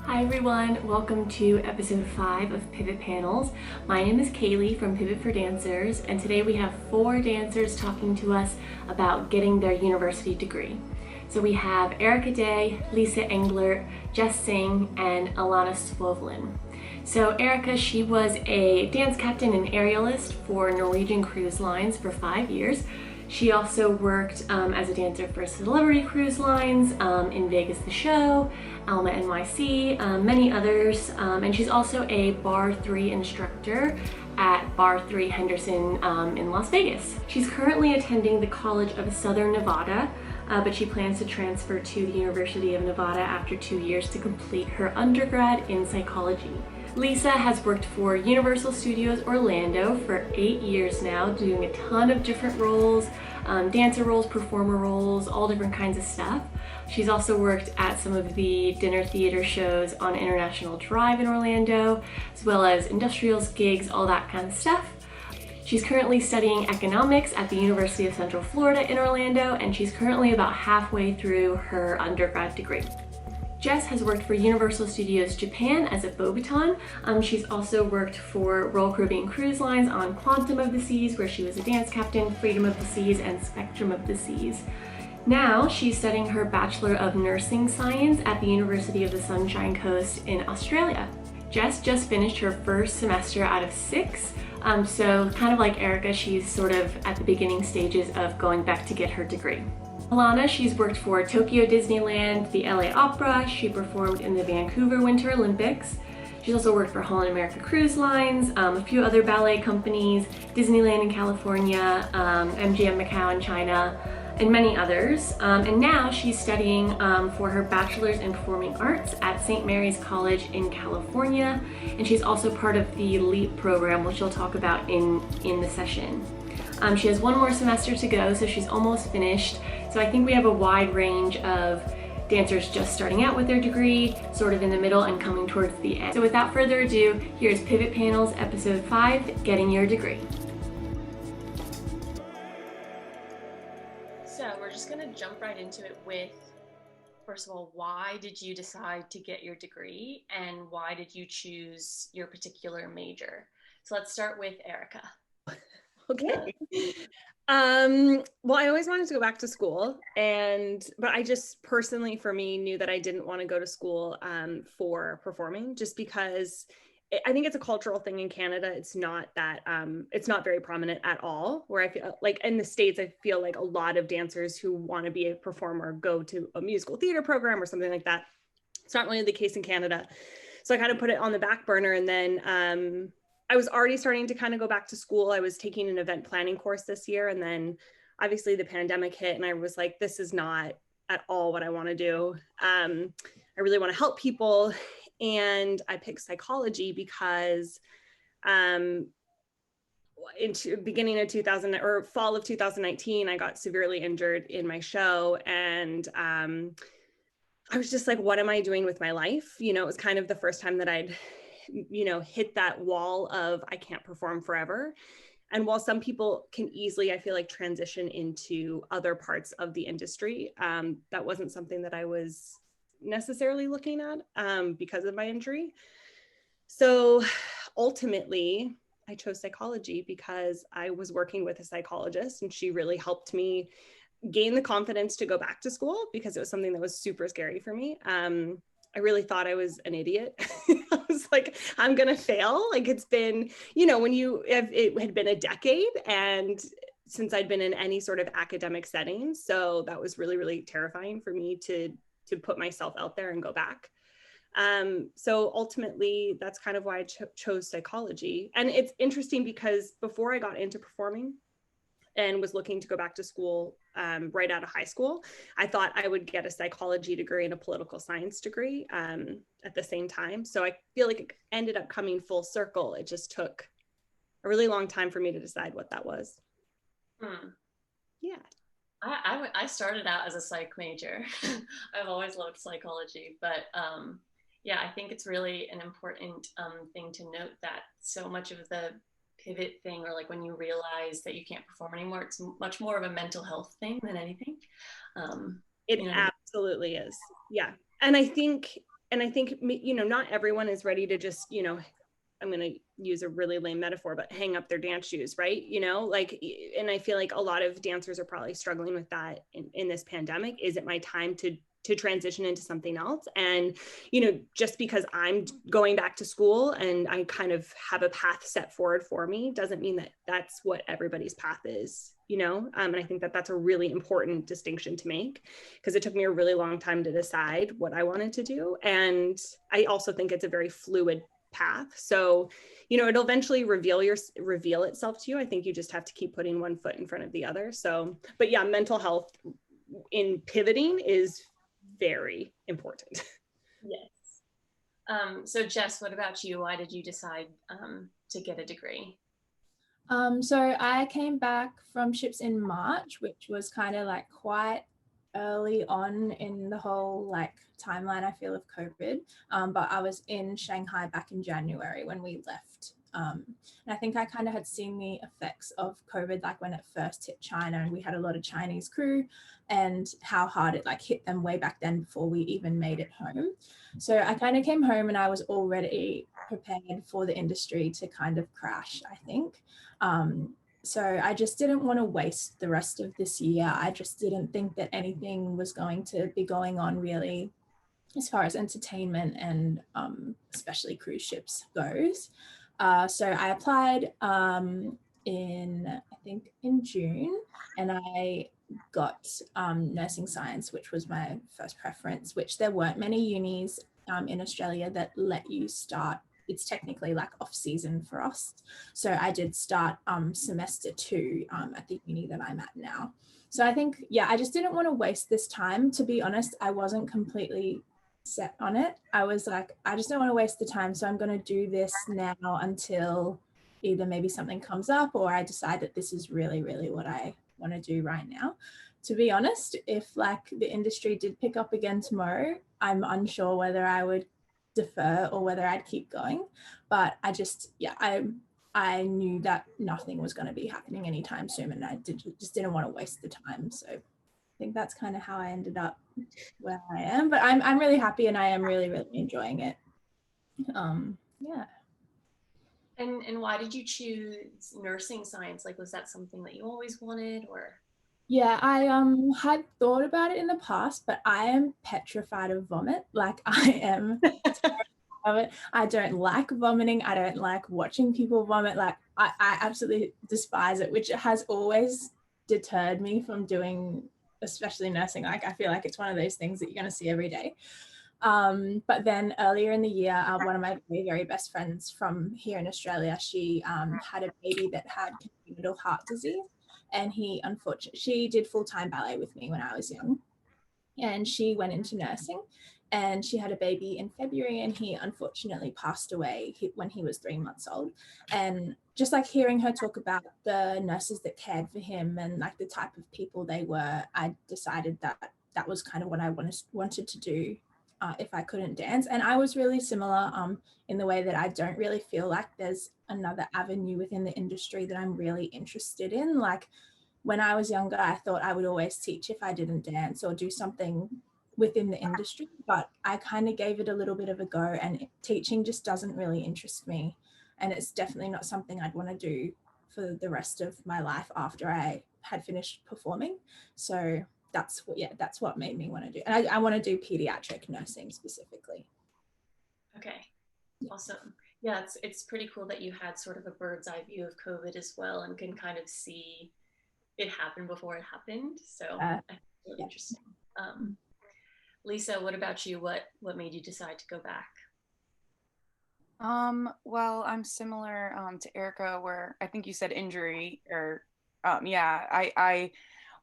Hi everyone, welcome to episode 5 of Pivot Panels. My name is Kaylee from Pivot for Dancers, and today we have 4 dancers talking to us about getting their university degree. So we have Erica Day, Leisa Englert, Jess Singh, and Alanna Swovelin. So Erica, she was a dance captain and aerialist for Norwegian cruise lines for 5 years. She also worked as a dancer for Celebrity Cruise Lines, in Vegas the Show, Alma NYC, many others, and she's also a Bar 3 instructor at Bar 3 Henderson in Las Vegas. She's currently attending the College of Southern Nevada, but she plans to transfer to the University of Nevada after 2 years to complete her undergrad in psychology. Leisa has worked for Universal Studios Orlando for 8 years now, doing a ton of different roles, dancer roles, performer roles, all different kinds of stuff. She's also worked at some of the dinner theater shows on International Drive in Orlando, as well as industrials, gigs, all that kind of stuff. She's currently studying economics at the University of Central Florida in Orlando, and she's currently about halfway through her undergrad degree. Jess has worked for Universal Studios Japan as a Bobaton. She's also worked for Royal Caribbean Cruise Lines on Quantum of the Seas, where she was a dance captain, Freedom of the Seas, and Spectrum of the Seas. Now she's studying her Bachelor of Nursing Science at the University of the Sunshine Coast in Australia. Jess just finished her first semester out of 6, so kind of like Erica, she's sort of at the beginning stages of going back to get her degree. Alanna, she's worked for Tokyo Disneyland, the LA Opera, she performed in the Vancouver Winter Olympics. She's also worked for Holland America Cruise Lines, a few other ballet companies, Disneyland in California, MGM Macau in China, and many others. And now she's studying for her Bachelor's in Performing Arts at St. Mary's College in California, and she's also part of the LEAP program, which she'll talk about in the session. She has 1 more semester to go, so she's almost finished. So I think we have a wide range of dancers just starting out with their degree, sort of in the middle and coming towards the end. So without further ado, here's Pivot Panels episode 5, Getting Your Degree. So we're just gonna jump right into it with, first of all, why did you decide to get your degree and why did you choose your particular major? So let's start with Erica. Okay. Well, I always wanted to go back to school, but I just personally, for me, knew that I didn't want to go to school for performing, just because I think it's a cultural thing in Canada. It's not very prominent at all. Where I feel like in the States, I feel like a lot of dancers who want to be a performer go to a musical theater program or something like that. It's not really the case in Canada. So I kind of put it on the back burner, and then I was already starting to kind of go back to school. I was taking an event planning course this year, and then obviously the pandemic hit, and I was like, this is not at all what I want to do. I really want to help people. And I picked psychology because into beginning of 2000 or fall of 2019, I got severely injured in my show. And I was just like, what am I doing with my life? You know, it was kind of the first time that I'd hit that wall of I can't perform forever. And while some people can easily, I feel like, transition into other parts of the industry, that wasn't something that I was necessarily looking at because of my injury. So ultimately, I chose psychology because I was working with a psychologist, and she really helped me gain the confidence to go back to school because it was something that was super scary for me. I really thought I was an idiot. I was like, I'm going to fail. Like, it's been, it had been a decade, and since I'd been in any sort of academic setting. So that was really, really terrifying for me to put myself out there and go back. So ultimately, that's kind of why I chose psychology. And it's interesting because before I got into performing and was looking to go back to school right out of high school, I thought I would get a psychology degree and a political science degree at the same time. So I feel like it ended up coming full circle. It just took a really long time for me to decide what that was. Yeah. I started out as a psych major. I've always loved psychology, but yeah, I think it's really an important thing to note that so much of the pivot thing, or like when you realize that you can't perform anymore, it's much more of a mental health thing than anything. It absolutely is. Yeah. And I think I think, you know, not everyone is ready to just, you know, I'm going to use a really lame metaphor, but hang up their dance shoes, right? You know, like, and I feel like a lot of dancers are probably struggling with that in this pandemic. Is it my time to transition into something else? And, you know, just because I'm going back to school and I kind of have a path set forward for me doesn't mean that that's what everybody's path is, you know? And I think that that's a really important distinction to make, because it took me a really long time to decide what I wanted to do. And I also think it's a very fluid path. So, you know, it'll eventually reveal itself to you. I think you just have to keep putting one foot in front of the other. So, but yeah, mental health in pivoting is very important. Yes. So Jess, what about you? Why did you decide to get a degree? So I came back from ships in March, which was kind of like quite early on in the whole like timeline, I feel, of COVID. But I was in Shanghai back in January when we left. And I think I kind of had seen the effects of COVID, like when it first hit China, and we had a lot of Chinese crew, and how hard it like hit them way back then before we even made it home. So I kind of came home and I was already prepared for the industry to kind of crash, I think. So I just didn't want to waste the rest of this year. I just didn't think that anything was going to be going on really as far as entertainment and especially cruise ships goes. So I applied in June, and I got nursing science, which was my first preference, which there weren't many unis in Australia that let you start. It's technically like off season for us. So I did start semester 2 at the uni that I'm at now. So I think, yeah, I just didn't want to waste this time. To be honest, I wasn't completely set on it. I was like, I just don't want to waste the time. So I'm going to do this now until either maybe something comes up or I decide that this is really, really what I want to do right now. To be honest, if like the industry did pick up again tomorrow, I'm unsure whether I would defer or whether I'd keep going. But I just, yeah, I knew that nothing was going to be happening anytime soon, and I just didn't want to waste the time. So I think that's kind of how I ended up where I am. But I'm really happy, and I am really, really enjoying it. Yeah. And why did you choose nursing science? Like, was that something that you always wanted, or? Yeah, I had thought about it in the past, but I am petrified of vomit. Like I am terrified of it. I don't like vomiting. I don't like watching people vomit. Like I absolutely despise it, which has always deterred me from doing, especially nursing. Like I feel like it's one of those things that you're going to see every day. But then earlier in the year, one of my very, very best friends from here in Australia, she had a baby that had congenital heart disease. And she did full-time ballet with me when I was young. And she went into nursing, and she had a baby in February, and he unfortunately passed away when he was 3 months old. And just like hearing her talk about the nurses that cared for him and like the type of people they were, I decided that that was kind of what I wanted to do if I couldn't dance. And I was really similar in the way that I don't really feel like there's another avenue within the industry that I'm really interested in. Like when I was younger, I thought I would always teach if I didn't dance or do something within the industry, but I kind of gave it a little bit of a go, and teaching just doesn't really interest me. And it's definitely not something I'd want to do for the rest of my life after I had finished performing. So that's what made me want to do. And I want to do pediatric nursing specifically. Okay, awesome. Yeah, it's pretty cool that you had sort of a bird's eye view of COVID as well, and can kind of see it happen before it happened. So I think it's really interesting. Leisa, what about you? What made you decide to go back? Well, I'm similar to Erica, where I think you said injury, or I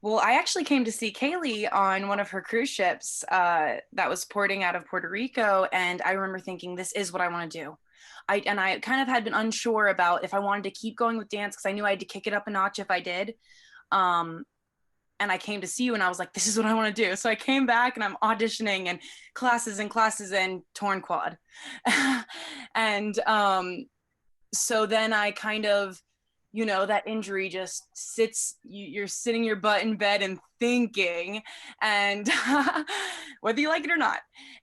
actually came to see Kaylee on one of her cruise ships that was porting out of Puerto Rico, and I remember thinking, this is what I want to do. I kind of had been unsure about if I wanted to keep going with dance, because I knew I had to kick it up a notch if I did. And I came to see you, and I was like, this is what I want to do. So I came back, and I'm auditioning and classes and torn quad. And so then I kind of you know, that injury just sits, you're sitting your butt in bed and thinking, and whether you like it or not.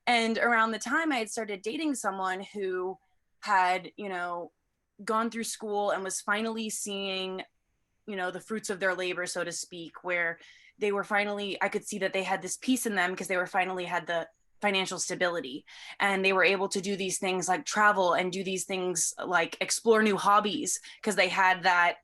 And around the time I had started dating someone who had, you know, gone through school and was finally seeing, you know, the fruits of their labor, so to speak, where they were finally, I could see that they had this peace in them because they were finally had the financial stability, and they were able to do these things like travel and do these things like explore new hobbies because they had that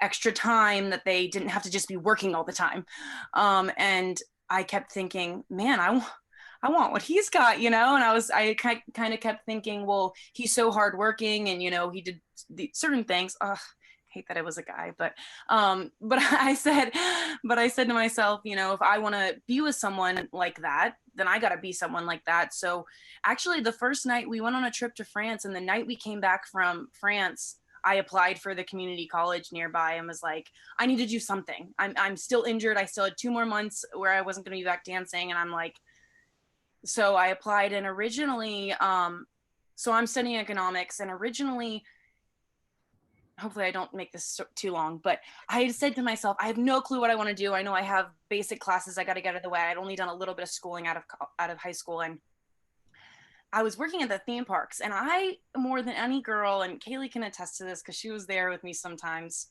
extra time that they didn't have to just be working all the time. And I kept thinking, man, I want what he's got, you know? And I kind of kept thinking, well, he's so hardworking and, you know, he did certain things. Ugh, hate that it was a guy, but I said to myself, you know, if I want to be with someone like that, then I got to be someone like that. So actually the first night we went on a trip to France, and the night we came back from France, I applied for the community college nearby and was like, I need to do something. I'm still injured. I still had 2 more months where I wasn't going to be back dancing. And I'm like, so I applied, and originally, so I'm studying economics, and originally, hopefully I don't make this too long, but I had said to myself, I have no clue what I want to do. I know I have basic classes I got to get out of the way. I'd only done a little bit of schooling out of high school, and I was working at the theme parks, and I, more than any girl, and Kaylee can attest to this because she was there with me sometimes,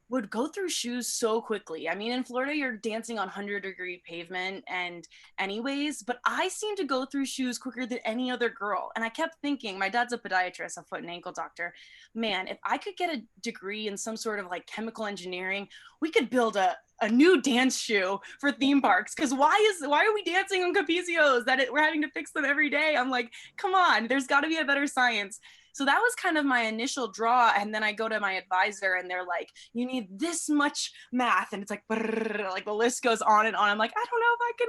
would go through shoes so quickly. I mean, in Florida, you're dancing on 100-degree pavement and anyways, but I seem to go through shoes quicker than any other girl. And I kept thinking, my dad's a podiatrist, a foot and ankle doctor. Man, if I could get a degree in some sort of like chemical engineering, we could build a new dance shoe for theme parks. Cause why are we dancing on Capicios we're having to fix them every day? I'm like, come on, there's gotta be a better science. So that was kind of my initial draw. And then I go to my advisor and they're like, you need this much math. And it's like, like the list goes on and on. I'm like, I don't know if I can.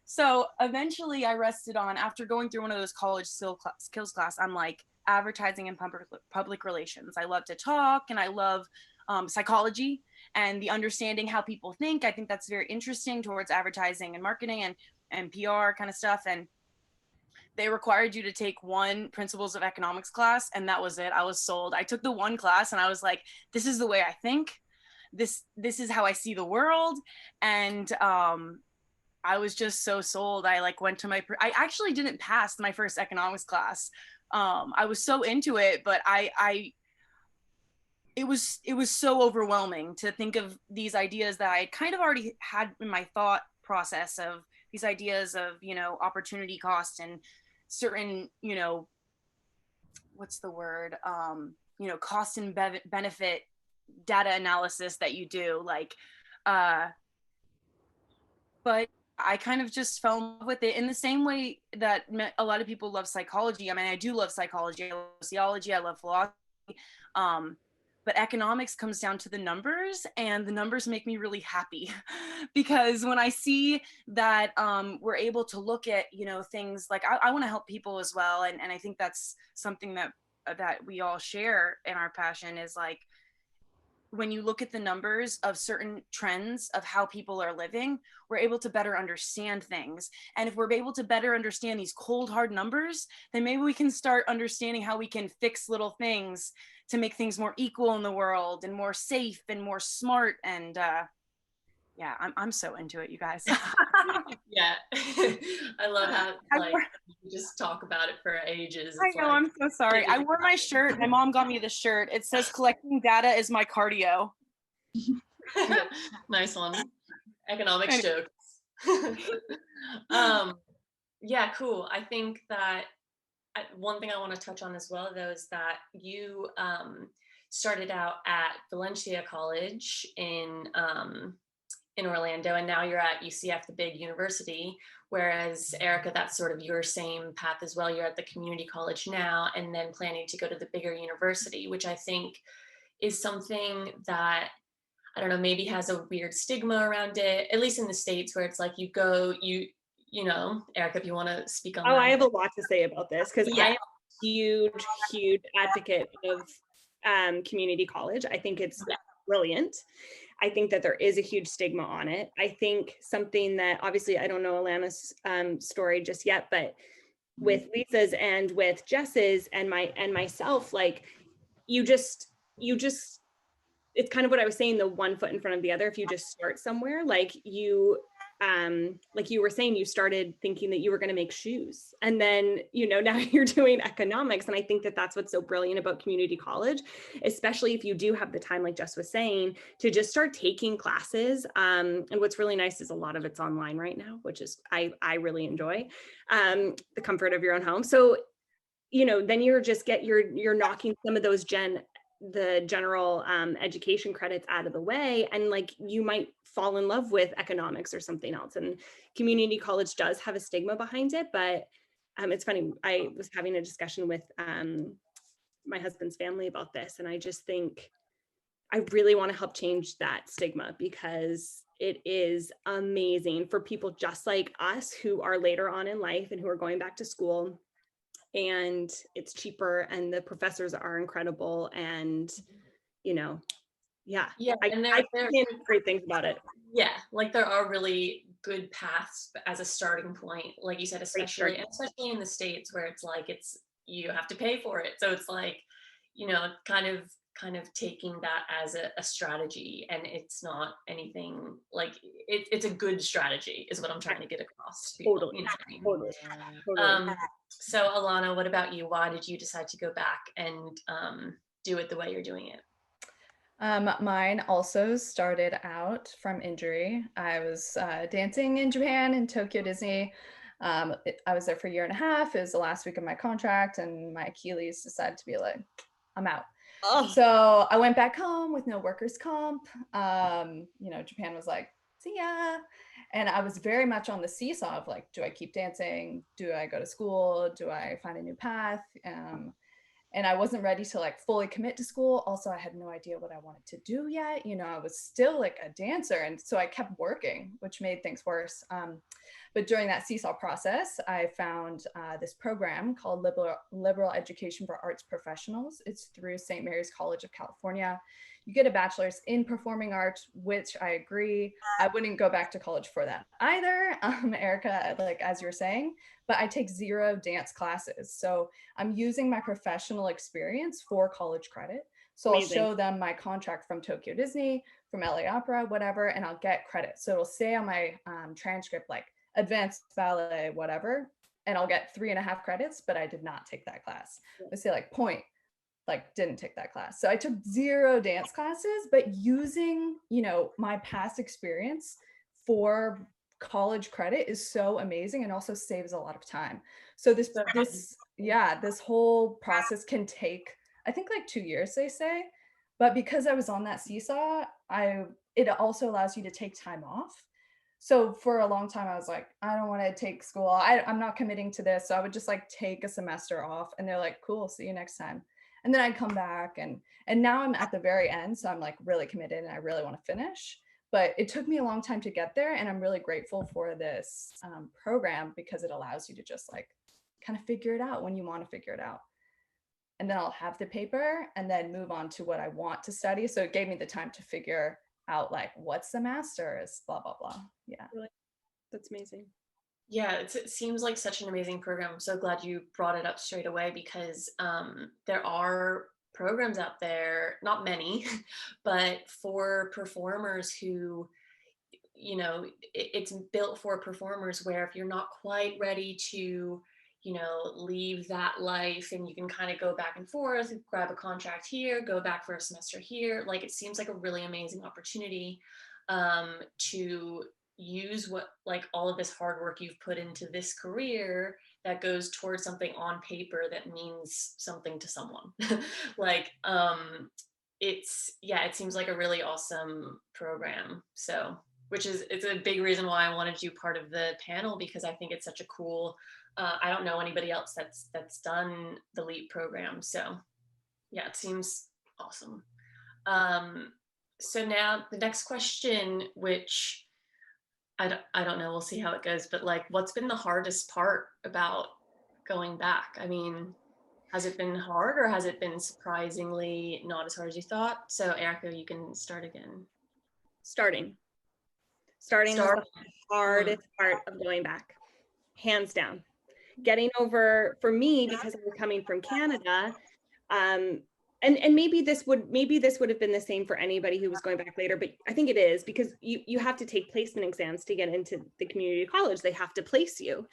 So eventually I rested on, after going through one of those college skills class, I'm like, advertising and public relations. I love to talk, and I love psychology and the understanding how people think. I think that's very interesting towards advertising and marketing and PR kind of stuff. And they required you to take one principles of economics class, and that was it. I was sold. I took the one class and I was like, this is the way I think. This is how I see the world. And I was just so sold. I like went to I actually didn't pass my first economics class. I was so into it, but it was so overwhelming to think of these ideas that I kind of already had in my thought process, of these ideas of, you know, opportunity cost and certain, you know, what's the word, you know, cost and benefit data analysis that you do, like, but I kind of just fell in love with it in the same way that a lot of people love psychology. I mean, I do love psychology, I love sociology, I love philosophy, but economics comes down to the numbers, and the numbers make me really happy because when I see that we're able to look at, you know, things like, I want to help people as well. And I think that's something that we all share in our passion, is like, when you look at the numbers of certain trends of how people are living, we're able to better understand things. And if we're able to better understand these cold, hard numbers, then maybe we can start understanding how we can fix little things to make things more equal in the world and more safe and more smart. And yeah, I'm so into it, you guys. Yeah. I love how like you just talk about it for ages. I know, I'm so sorry. I wore my shirt. My mom got me this shirt. It says collecting data is my cardio. Nice one. Economics jokes. Yeah, cool. I think that one thing I want to touch on as well, though, is that you started out at Valencia College in Orlando, and now you're at UCF, the big university, whereas Erica, that's sort of your same path as well. You're at the community college now, and then planning to go to the bigger university, which I think is something that, I don't know, maybe has a weird stigma around it, at least in the States, where it's like you go, you know, Erica, if you want to speak on that. I have a lot to say about this, because I am a huge advocate of community college. I think it's brilliant. I think that there is a huge stigma on it. I think something that, obviously, I don't know Alanna's story just yet, but with Leisa's and with Jess's and myself, like you just it's kind of what I was saying, the one foot in front of the other. If you just start somewhere, like you were saying, you started thinking that you were going to make shoes, and then, now you're doing economics. And I think that that's what's so brilliant about community college, especially if you do have the time, like Jess was saying, to just start taking classes. And what's really nice is a lot of it's online right now, which is, I really enjoy, the comfort of your own home. So, then you're knocking some of those the general education credits out of the way, and like you might fall in love with economics or something else. And community college does have a stigma behind it, but it's funny, I was having a discussion with my husband's family about this, and I just think I really want to help change that stigma, because it is amazing for people just like us who are later on in life and who are going back to school, and it's cheaper and the professors are incredible, and and I can great things about it. Yeah, like there are really good paths as a starting point, like you said, especially in the States, where it's like you have to pay for it. So it's like, kind of taking that as a strategy, and it's not anything like it's a good strategy is what I'm trying to get across to people. Totally. Totally. So Alanna, what about you? Why did you decide to go back and do it the way you're doing it? Mine also started out from injury. I was dancing in Japan in Tokyo Disney. I was there for a year and a half. It was the last week of my contract, and my Achilles decided to be like, I'm out. Oh. So I went back home with no workers' comp. Japan was like, see ya. And I was very much on the seesaw of like, do I keep dancing? Do I go to school? Do I find a new path? And I wasn't ready to like fully commit to school. Also, I had no idea what I wanted to do yet. I was still like a dancer. And so I kept working, which made things worse. But during that seesaw process, I found this program called Liberal Education for Arts Professionals. It's through St. Mary's College of California. You get a bachelor's in performing arts, which I agree. I wouldn't go back to college for that either, Erica, like as you were saying, but I take 0 dance classes. So I'm using my professional experience for college credit. So Amazing. I'll show them my contract from Tokyo Disney, from LA Opera, whatever, and I'll get credit. So it'll say on my transcript, like advanced ballet, whatever, and I'll get 3.5 credits, but I did not take that class. I say like point, like didn't take that class. So I took 0 dance classes, but using, my past experience for college credit is so amazing, and also saves a lot of time. So this whole process can take, I think like 2 years, they say, but because I was on that seesaw, it also allows you to take time off. So for a long time, I was like, I don't want to take school. I'm not committing to this. So I would just like take a semester off, and they're like, cool, see you next time. And then I'd come back, and now I'm at the very end. So I'm like really committed and I really want to finish, but it took me a long time to get there. And I'm really grateful for this program, because it allows you to just like kind of figure it out when you want to figure it out. And then I'll have the paper and then move on to what I want to study. So it gave me the time to figure out like, what's the master's, blah, blah, blah. Yeah. That's amazing. Yeah, it seems like such an amazing program. I'm so glad you brought it up straight away, because there are programs out there, not many, but for performers who, it's built for performers where if you're not quite ready to, leave that life, and you can kind of go back and forth, grab a contract here, go back for a semester here. Like, it seems like a really amazing opportunity to use what, like, all of this hard work you've put into this career that goes towards something on paper that means something to someone. Like, it seems like a really awesome program. So, it's a big reason why I wanted you part of the panel, because I think it's such a cool, I don't know anybody else that's done the LEAP program. So yeah, it seems awesome. So now the next question, which I don't know, we'll see how it goes, but like, what's been the hardest part about going back? I mean, has it been hard, or has it been surprisingly not as hard as you thought? So Erica, you can start again. Starting was the hardest part of going back, hands down. Getting over, for me, because I was coming from Canada, and maybe this would have been the same for anybody who was going back later, but I think it is, because you have to take placement exams to get into the community college. They have to place you.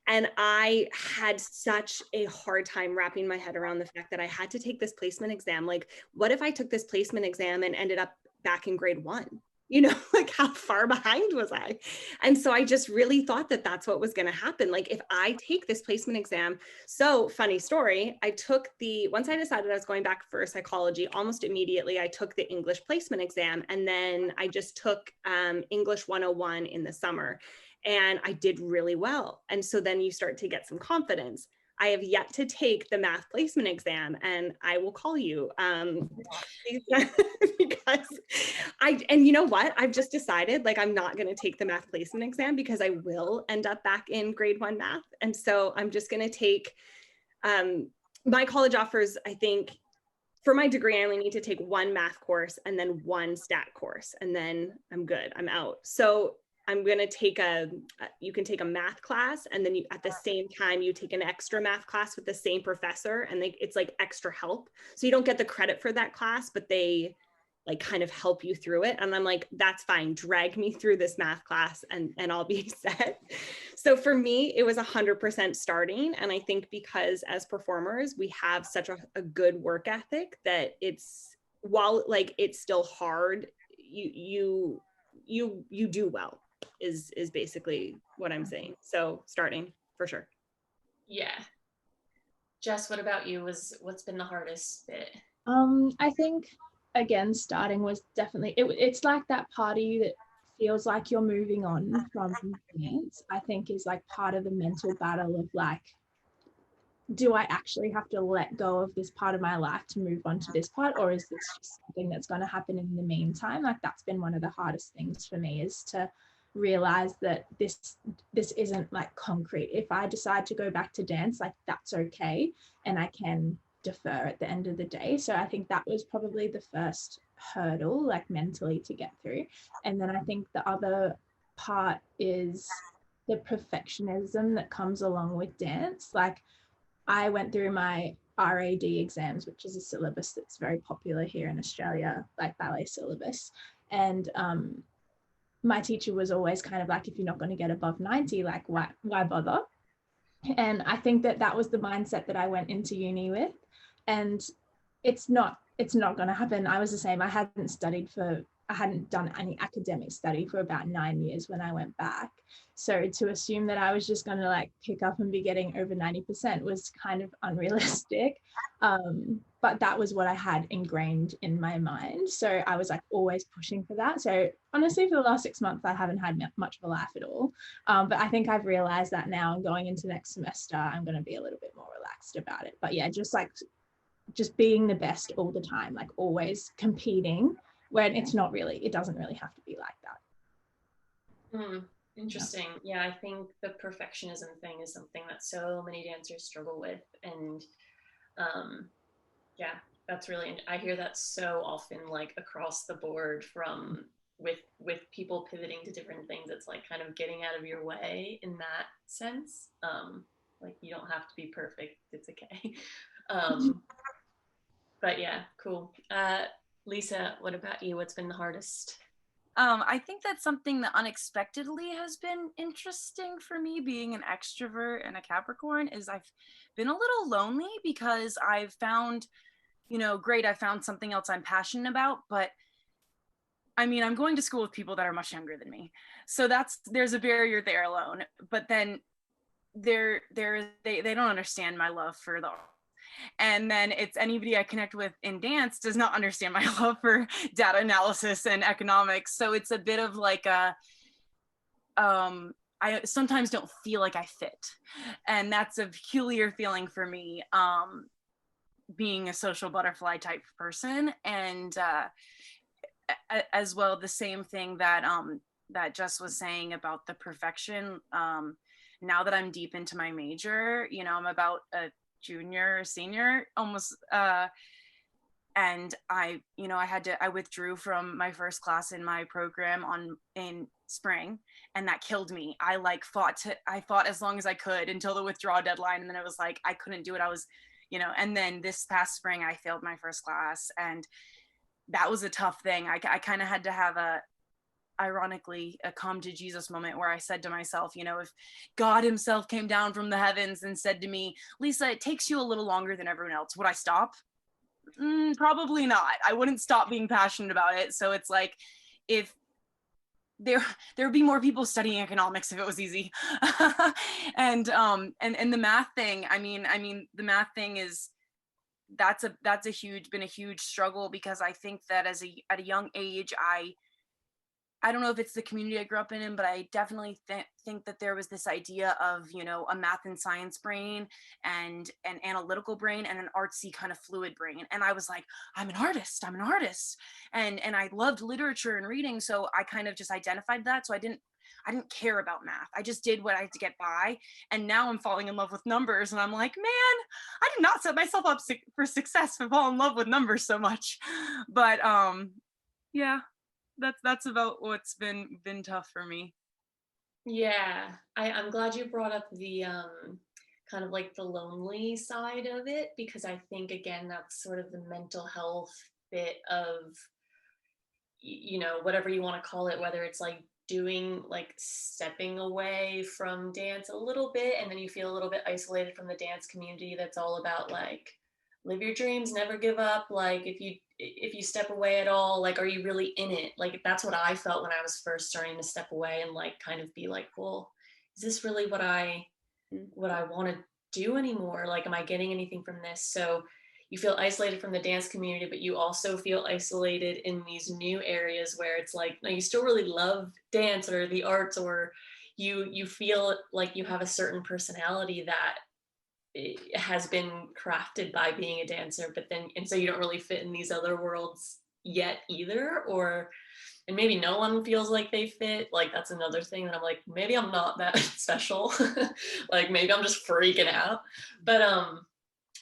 And I had such a hard time wrapping my head around the fact that I had to take this placement exam. Like, what if I took this placement exam and ended up back in grade 1? You know, like, how far behind was I? And so I just really thought that that's what was going to happen. Like, if I take this placement exam. So funny story, once I decided I was going back for psychology, almost immediately I took the English placement exam, and then I just took English 101 in the summer, and I did really well. And so then you start to get some confidence. I have yet to take the math placement exam, and I will call you because and you know what? I've just decided, like, I'm not going to take the math placement exam because I will end up back in grade 1 math. And so I'm just going to take, my college offers, I think, for my degree, I only need to take 1 math course and then 1 stat course, and then I'm good, I'm out. So I'm going to take you can take a math class, and then at the same time, you take an extra math class with the same professor, and it's like extra help. So you don't get the credit for that class, but they like kind of help you through it. And I'm like, that's fine. Drag me through this math class and I'll be set. So for me, it was 100% starting. And I think because as performers, we have such a good work ethic that while like it's still hard, you do well is basically what I'm saying. So starting for sure. Yeah. Jess, what about you? What's been the hardest bit? I think, again, starting was definitely, it's like that part of you that feels like you're moving on from dance, I think is like part of the mental battle of like, do I actually have to let go of this part of my life to move on to this part, or is this just something that's going to happen in the meantime? Like, that's been one of the hardest things for me, is to realize that this isn't like concrete. If I decide to go back to dance, like, that's okay, and I can defer at the end of the day. So I think that was probably the first hurdle, like mentally, to get through. And then I think the other part is the perfectionism that comes along with dance. Like, I went through my RAD exams, which is a syllabus that's very popular here in Australia, like ballet syllabus. And my teacher was always kind of like, if you're not going to get above 90, like, why bother? And I think that was the mindset that I went into uni with. And it's not going to happen. I was the same. I hadn't done any academic study for about 9 years when I went back. So to assume that I was just going to like pick up and be getting over 90% was kind of unrealistic. But that was what I had ingrained in my mind. So I was like always pushing for that. So honestly, for the last 6 months, I haven't had much of a laugh at all. But I think I've realized that now, and going into next semester, I'm going to be a little bit more relaxed about it. But yeah, just being the best all the time, like always competing, when it doesn't really have to be like that. Interesting. Yeah, I think the perfectionism thing is something that so many dancers struggle with. And yeah, that's really, I hear that so often, like across the board, from with people pivoting to different things. It's like kind of getting out of your way in that sense. Like, you don't have to be perfect. It's okay. But yeah, cool. Leisa, what about you? What's been the hardest? I think that's something that unexpectedly has been interesting for me, being an extrovert and a Capricorn, is I've been a little lonely because I've found, great, I found something else I'm passionate about, but I mean, I'm going to school with people that are much younger than me. So there's a barrier there alone. But then they don't understand my love for the art. And then it's anybody I connect with in dance does not understand my love for data analysis and economics. So it's a bit of like I sometimes don't feel like I fit. And that's a peculiar feeling for me, being a social butterfly type person. And as well, the same thing that Jess was saying about the perfection. Now that I'm deep into my major, I'm about a junior, senior, almost, and I withdrew from my first class in my program in spring, and that killed me. I fought as long as I could until the withdrawal deadline, and then it was like I couldn't do it. I was And then this past spring I failed my first class, and that was a tough thing. I kind of had to have ironically, a come to Jesus moment where I said to myself, if God himself came down from the heavens and said to me, Leisa, it takes you a little longer than everyone else, would I stop? Probably not. I wouldn't stop being passionate about it. So it's like, if there'd be more people studying economics if it was easy. And the math thing, I mean the math thing is, that's been a huge struggle, because I think that at a young age, I don't know if it's the community I grew up in, but I definitely think that there was this idea of, a math and science brain and an analytical brain and an artsy kind of fluid brain. And I was like, I'm an artist. And I loved literature and reading. So I kind of just identified that. So I didn't care about math. I just did what I had to get by. And now I'm falling in love with numbers. And I'm like, man, I did not set myself up for success to fall in love with numbers so much. But yeah. That's about what's been tough for me. Yeah, I'm glad you brought up the kind of like the lonely side of it, because I think, again, that's sort of the mental health bit of, whatever you want to call it, whether it's like stepping away from dance a little bit, and then you feel a little bit isolated from the dance community that's all about like, live your dreams, never give up. Like if you step away at all, like, are you really in it? Like, that's what I felt when I was first starting to step away and like kind of be like, well, is this really what I want to do anymore? Like, am I getting anything from this? So you feel isolated from the dance community, but you also feel isolated in these new areas where it's like, no, you still really love dance or the arts, or you feel like you have a certain personality that it has been crafted by being a dancer, but then, and so you don't really fit in these other worlds yet either, and maybe no one feels like they fit. Like, that's another thing that I'm like, maybe I'm not that special. Like, maybe I'm just freaking out. But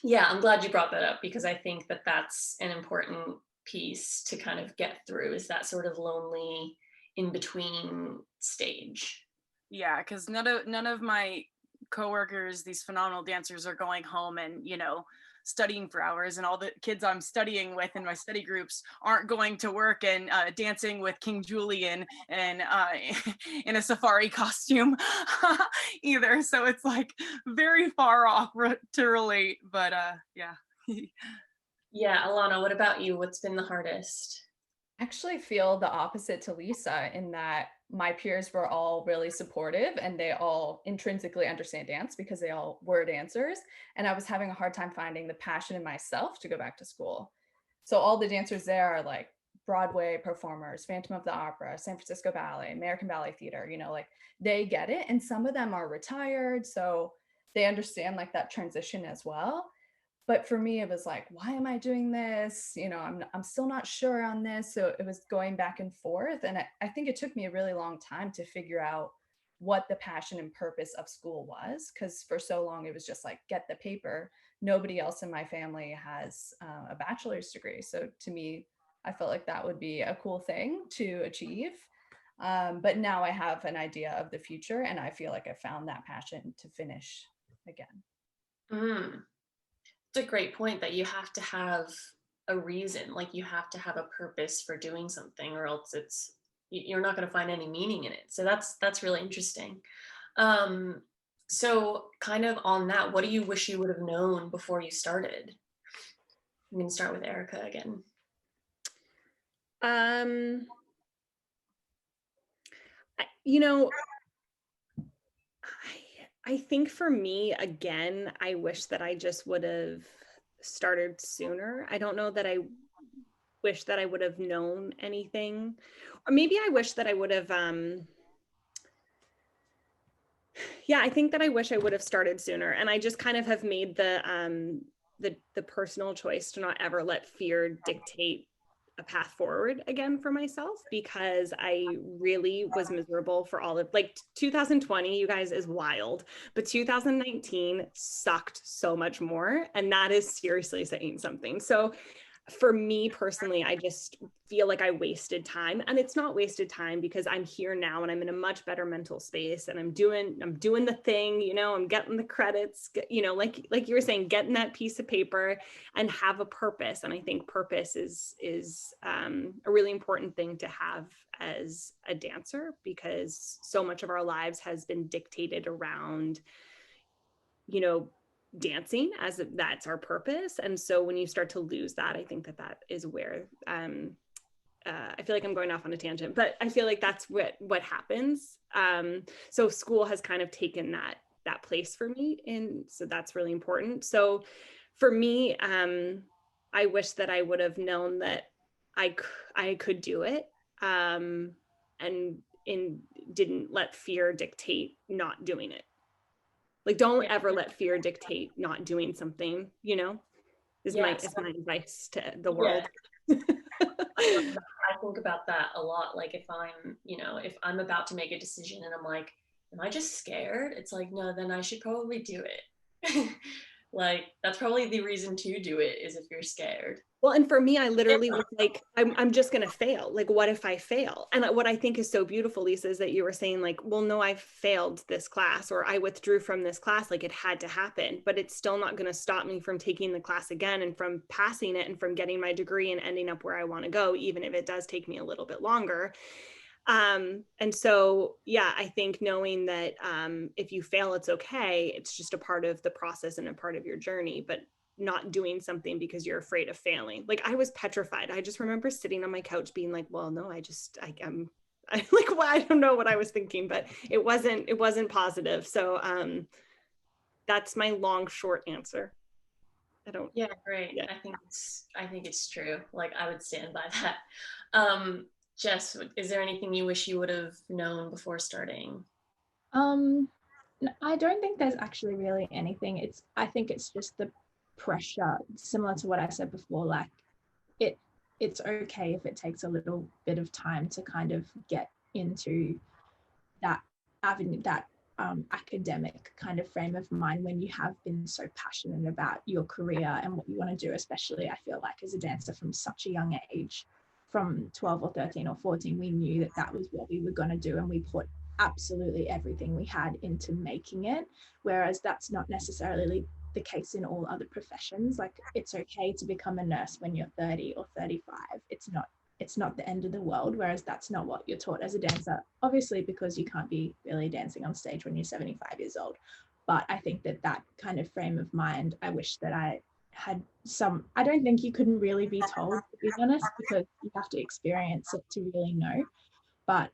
yeah, I'm glad you brought that up, because I think that that's an important piece to kind of get through, is that sort of lonely in between stage. Yeah, because none of my coworkers, these phenomenal dancers, are going home and studying for hours, and all the kids I'm studying with in my study groups aren't going to work and dancing with King Julian and in a safari costume either. So it's like very far off to relate, but yeah. Yeah, Alanna, what about you? What's been the hardest? I actually feel the opposite to Leisa, in that my peers were all really supportive and they all intrinsically understand dance because they all were dancers. And I was having a hard time finding the passion in myself to go back to school. So all the dancers there are like Broadway performers, Phantom of the Opera, San Francisco Ballet, American Ballet Theater, like they get it. And some of them are retired, so they understand like that transition as well. But for me, it was like, why am I doing this? I'm still not sure on this. So it was going back and forth. And I think it took me a really long time to figure out what the passion and purpose of school was. Because for so long, it was just like, get the paper. Nobody else in my family has a bachelor's degree. So to me, I felt like that would be a cool thing to achieve. But now I have an idea of the future, and I feel like I found that passion to finish again. It's a great point, that you have to have a reason, like you have to have a purpose for doing something, or else you're not going to find any meaning in it. So that's really interesting. So kind of on that, what do you wish you would have known before you started? I'm going to start with Erica again. I think for me, again, I wish that I just would have started sooner. I don't know that I wish that I would have known anything, or maybe I wish that I would have, I think that I wish I would have started sooner. And I just kind of have made the personal choice to not ever let fear dictate a path forward again for myself, because I really was miserable for all of, like, 2020, you guys, is wild, but 2019 sucked so much more. And that is seriously saying something. So for me personally, I just feel like I wasted time, and it's not wasted time because I'm here now and I'm in a much better mental space, and I'm doing the thing, you know, I'm getting the credits, you know, like you were saying, getting that piece of paper and have a purpose. And I think purpose is a really important thing to have as a dancer, because so much of our lives has been dictated around, you know, dancing as that's our purpose. And so when you start to lose that, I think that is where I feel like I'm going off on a tangent, but I feel like that's what happens. So school has kind of taken that place for me, and so that's really important. So for me, I wish that I would have known that I could do it, and didn't let fear dictate not doing it. Like, don't ever let fear dictate not doing something, you know, is my advice to the world. I think about that a lot. Like if I'm about to make a decision and I'm like, am I just scared? It's like, no, then I should probably do it. Like that's probably the reason to do it, is if you're scared. Well, and for me, I literally was like, I'm just going to fail. Like, what if I fail? And what I think is so beautiful, Leisa, is that you were saying like, well, no, I failed this class, or I withdrew from this class. Like it had to happen, but it's still not going to stop me from taking the class again and from passing it and from getting my degree and ending up where I want to go, even if it does take me a little bit longer. And so, yeah, I think knowing that if you fail, it's okay. It's just a part of the process and a part of your journey, but not doing something because you're afraid of failing. Like I was petrified. I just remember sitting on my couch being like, well, no, I like, well, I don't know what I was thinking, but it wasn't positive. So that's my long, short answer. Yeah, great. Yeah. I think it's true. Like I would stand by that. Jess, is there anything you wish you would have known before starting? I don't think there's actually really anything. I think it's just the pressure, similar to what I said before. Like it's okay if it takes a little bit of time to kind of get into that avenue, that academic kind of frame of mind, when you have been so passionate about your career and what you want to do. Especially I feel like as a dancer from such a young age, from 12 or 13 or 14, we knew that was what we were going to do, and we put absolutely everything we had into making it, whereas that's not necessarily the case in all other professions. Like it's okay to become a nurse when you're 30 or 35. It's not the end of the world, whereas that's not what you're taught as a dancer, obviously, because you can't be really dancing on stage when you're 75 years old. But I think that kind of frame of mind, I wish that I had some. I don't think you couldn't really be told, to be honest, because you have to experience it to really know. But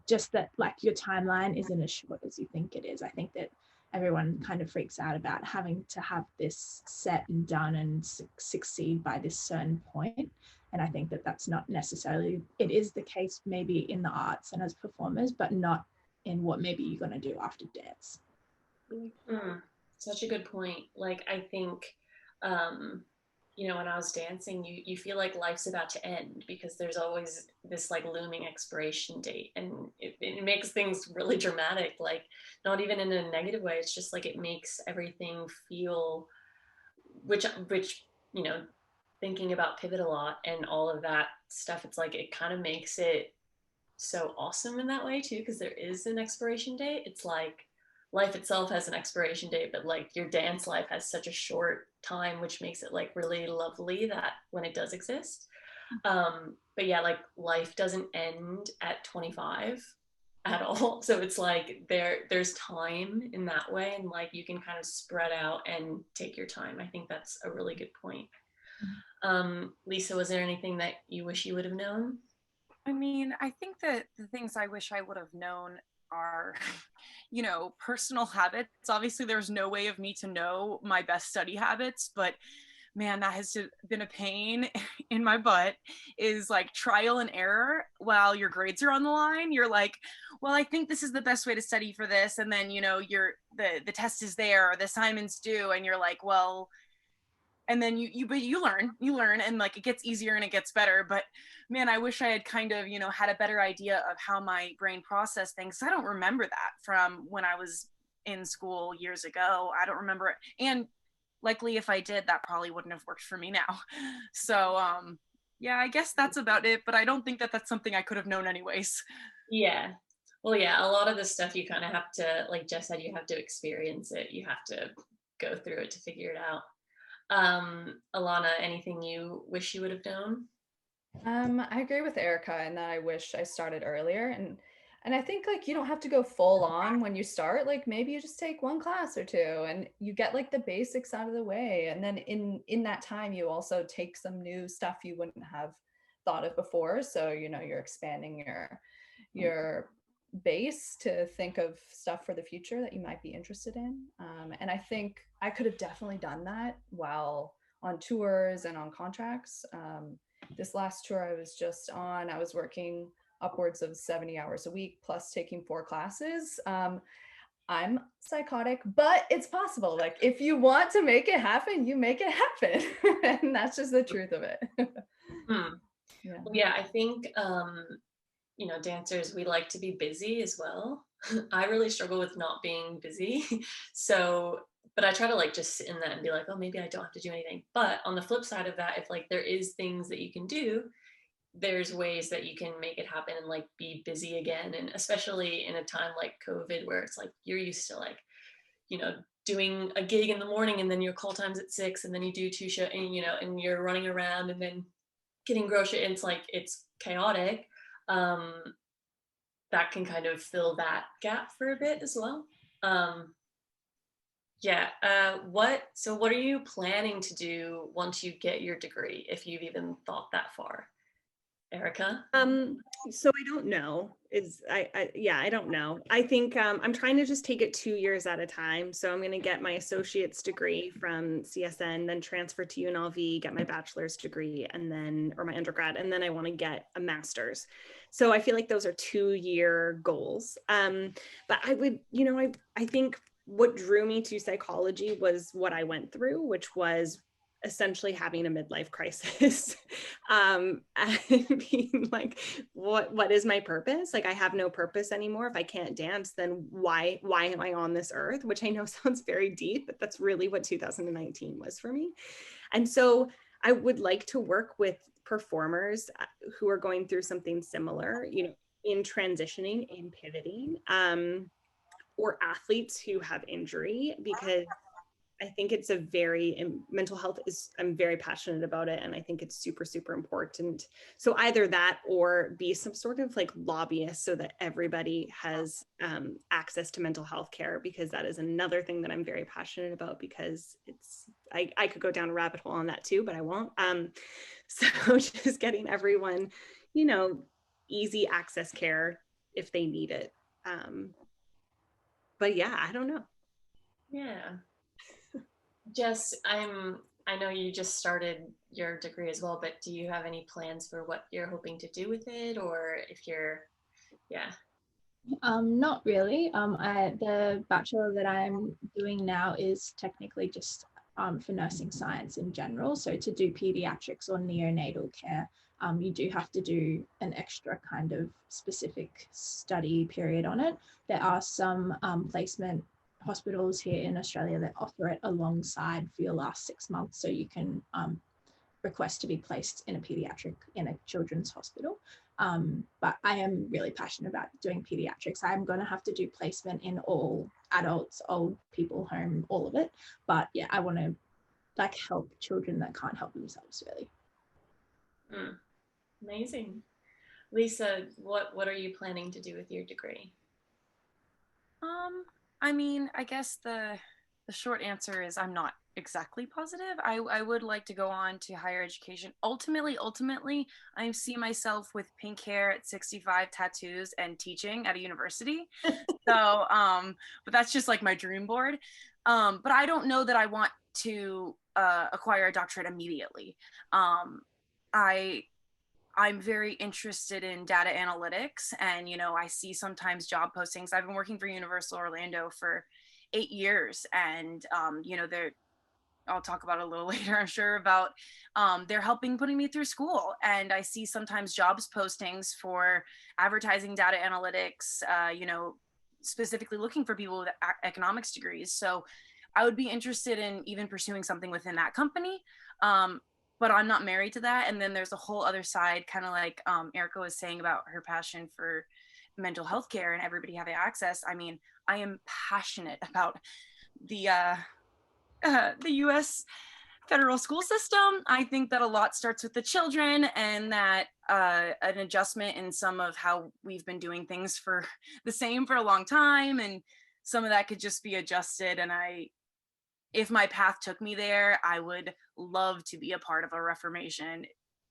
just that, like, your timeline isn't as short as you think it is. I think that everyone kind of freaks out about having to have this set and done and succeed by this certain point. And I think that that's not necessarily, it is the case maybe in the arts and as performers, but not in what maybe you're going to do after dance. Such a good point. Like, I think, when I was dancing, you feel like life's about to end because there's always this like looming expiration date, and it makes things really dramatic, like not even in a negative way. It's just like it makes everything feel, which thinking about Pivot a lot and all of that stuff, it's like it kind of makes it so awesome in that way too, because there is an expiration date. It's like life itself has an expiration date, but like your dance life has such a short time, which makes it like really lovely that when it does exist. But yeah, like life doesn't end at 25 at all. So it's like there's time in that way, and like you can kind of spread out and take your time. I think that's a really good point. Leisa, was there anything that you wish you would have known? I mean, I think that the things I wish I would have known are, personal habits. Obviously, there's no way of me to know my best study habits, but man, that has been a pain in my butt, is like trial and error while your grades are on the line. You're like, well, I think this is the best way to study for this. And then, the test is there, or the assignment's due, and you're like, well, and then you learn, and like it gets easier and it gets better. But man, I wish I had kind of, had a better idea of how my brain processed things. I don't remember that from when I was in school years ago. I don't remember it. And likely if I did, that probably wouldn't have worked for me now. So yeah, I guess that's about it, but I don't think that that's something I could have known anyways. Yeah. Well, yeah, a lot of this stuff you kind of have to, like Jess said, you have to experience it. You have to go through it to figure it out. Alanna, anything you wish you would have known? I agree with Erica in that I wish I started earlier, and I think like you don't have to go full on when you start. Like maybe you just take one class or two and you get like the basics out of the way, and then in that time you also take some new stuff you wouldn't have thought of before. So you know you're expanding your base to think of stuff for the future that you might be interested in. And I think I could have definitely done that while on tours and on contracts. This last tour I was just on, I was working upwards of 70 hours a week plus taking 4 classes. I'm psychotic, but it's possible. Like if you want to make it happen, you make it happen. And that's just the truth of it. Yeah. Well, yeah, I think you know, dancers, we like to be busy as well. I really struggle with not being busy. So, but I try to like just sit in that and be like, oh, maybe I don't have to do anything. But on the flip side of that, if like there is things that you can do, there's ways that you can make it happen and like be busy again. And especially in a time like COVID where it's like you're used to like, you know, doing a gig in the morning and then your call time's at 6 and then you do 2 shows and you know, and you're running around and then getting grocery and it's like it's chaotic. That can kind of fill that gap for a bit as well. Yeah. What are you planning to do once you get your degree, if you've even thought that far? Erica? So I don't know. I don't know. I think I'm trying to just take it 2 years at a time. So I'm going to get my associate's degree from CSN, then transfer to UNLV, get my bachelor's degree, and then, or my undergrad, and then I want to get a master's. So I feel like those are 2-year goals. But I would, you know, I think what drew me to psychology was what I went through, which was essentially having a midlife crisis and being like, what is my purpose? Like I have no purpose anymore. If I can't dance, then why am I on this earth? Which I know sounds very deep, but that's really what 2019 was for me. And so I would like to work with performers who are going through something similar, you know, in transitioning, in pivoting, or athletes who have injury, because I think it's a very, mental health is, I'm very passionate about it. And I think it's super, super important. So either that or be some sort of like lobbyist so that everybody has access to mental health care, because that is another thing that I'm very passionate about, because it's, I could go down a rabbit hole on that too, but I won't. So just getting everyone, you know, easy access care if they need it. But yeah, I don't know. Yeah. Jess, I know you just started your degree as well, but do you have any plans for what you're hoping to do with it, or if you're, yeah. Not really. The bachelor that I'm doing now is technically just for nursing science in general. So to do pediatrics or neonatal care, you do have to do an extra kind of specific study period on it. There are some placement hospitals here in Australia that offer it alongside for your last 6 months, so you can request to be placed in a children's hospital. But I am really passionate about doing pediatrics. I'm going to have to do placement in all adults, old people home, all of it. But yeah, I want to like help children that can't help themselves, really. Amazing. Leisa, what are you planning to do with your degree? I mean, I guess the short answer is I'm not exactly positive. I would like to go on to higher education. Ultimately, I see myself with pink hair at 65, tattoos, and teaching at a university. So, but that's just like my dream board. But I don't know that I want to acquire a doctorate immediately. I'm very interested in data analytics, and you know, I see sometimes job postings. I've been working for Universal Orlando for 8 years, and you know, I'll talk about it a little later, I'm sure, about they're helping putting me through school, and I see sometimes jobs postings for advertising data analytics, you know, specifically looking for people with economics degrees. So I would be interested in even pursuing something within that company. But I'm not married to that. And then there's a whole other side, kind of like Erica was saying about her passion for mental health care and everybody having access. I mean, I am passionate about the U.S. federal school system. I think that a lot starts with the children, and that an adjustment in some of how we've been doing things for the same for a long time, and some of that could just be adjusted. And if my path took me there, I would love to be a part of a reformation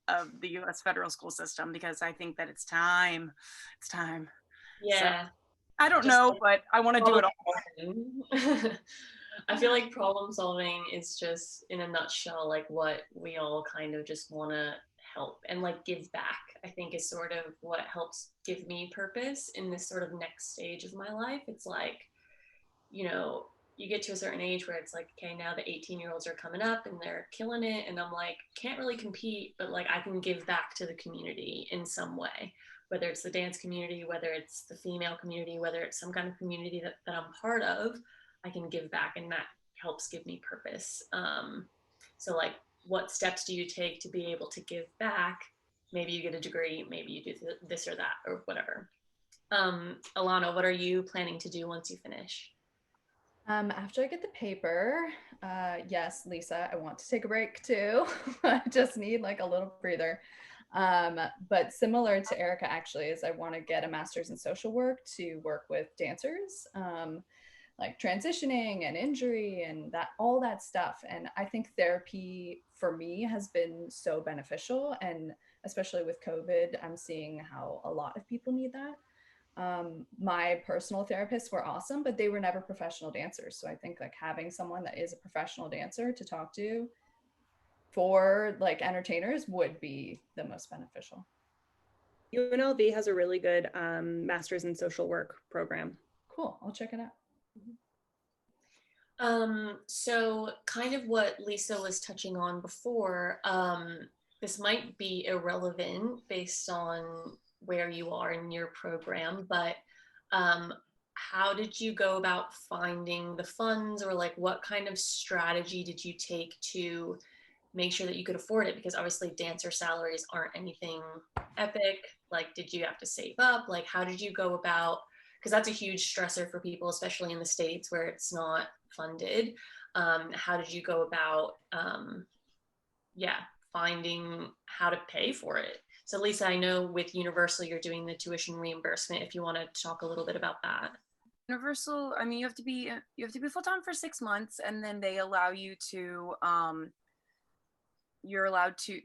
of the U.S. federal school system, because I think that it's time. It's time. Yeah. So, I don't know, but I want to do it all. I feel like problem solving is just, in a nutshell, like what we all kind of just want to help and like give back, I think is sort of what helps give me purpose in this sort of next stage of my life. It's like, you know, you get to a certain age where it's like, okay, now the 18-year-olds are coming up and they're killing it. And I'm like, can't really compete, but like I can give back to the community in some way, whether it's the dance community, whether it's the female community, whether it's some kind of community that I'm part of, I can give back, and that helps give me purpose. So like, what steps do you take to be able to give back? Maybe you get a degree, maybe you do this or that or whatever. Alanna, what are you planning to do once you finish? After I get the paper, yes, Leisa, I want to take a break too. I just need like a little breather. But similar to Erica, actually, is I want to get a master's in social work to work with dancers, like transitioning and injury and that, all that stuff. And I think therapy for me has been so beneficial. And especially with COVID, I'm seeing how a lot of people need that. My personal therapists were awesome, but they were never professional dancers. So I think like having someone that is a professional dancer to talk to for like entertainers would be the most beneficial. UNLV has a really good master's in social work program. Cool, I'll check it out. So kind of what Leisa was touching on before, this might be irrelevant based on where you are in your program, but how did you go about finding the funds, or like what kind of strategy did you take to make sure that you could afford it? Because obviously dancer salaries aren't anything epic. Like, did you have to save up? Like, how did you go about, because that's a huge stressor for people, especially in the States where it's not funded. How did you go about, finding how to pay for it? So Leisa, I know with Universal, you're doing the tuition reimbursement. If you want to talk a little bit about that. Universal, I mean, you have to be full-time for 6 months, and then they allow you to,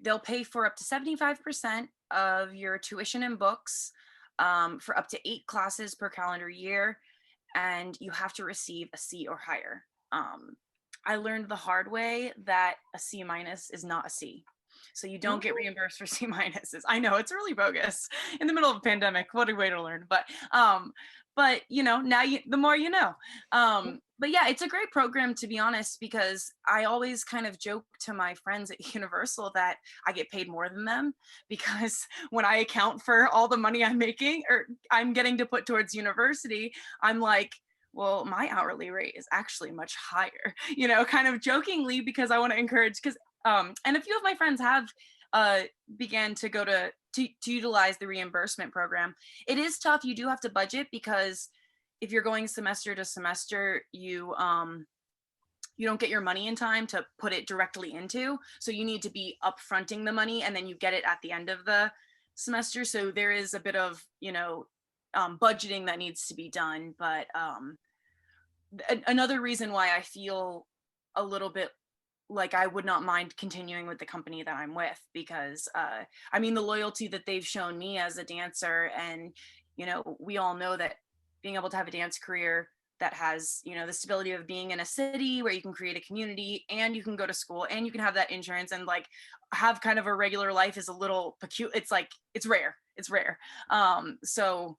they'll pay for up to 75% of your tuition and books, for up to 8 classes per calendar year, and you have to receive a C or higher. I learned the hard way that a C- is not a C. So you don't get reimbursed for C-. I know, it's really bogus in the middle of a pandemic. What a way to learn. But you know, now the more you know. But yeah, it's a great program, to be honest, because I always kind of joke to my friends at Universal that I get paid more than them, because when I account for all the money I'm making or I'm getting to put towards university, I'm like, well, my hourly rate is actually much higher, you know, kind of jokingly, because I want to encourage, because and a few of my friends have began to go to utilize the reimbursement program. It is tough. You do have to budget, because if you're going semester to semester, you don't get your money in time to put it directly into. So you need to be upfronting the money, and then you get it at the end of the semester. So there is a bit of, you know, budgeting that needs to be done. But another reason why I feel a little bit like I would not mind continuing with the company that I'm with, because I mean, the loyalty that they've shown me as a dancer, and, you know, we all know that being able to have a dance career that has, you know, the stability of being in a city where you can create a community and you can go to school and you can have that insurance and like have kind of a regular life is a little peculiar. It's like, it's rare. So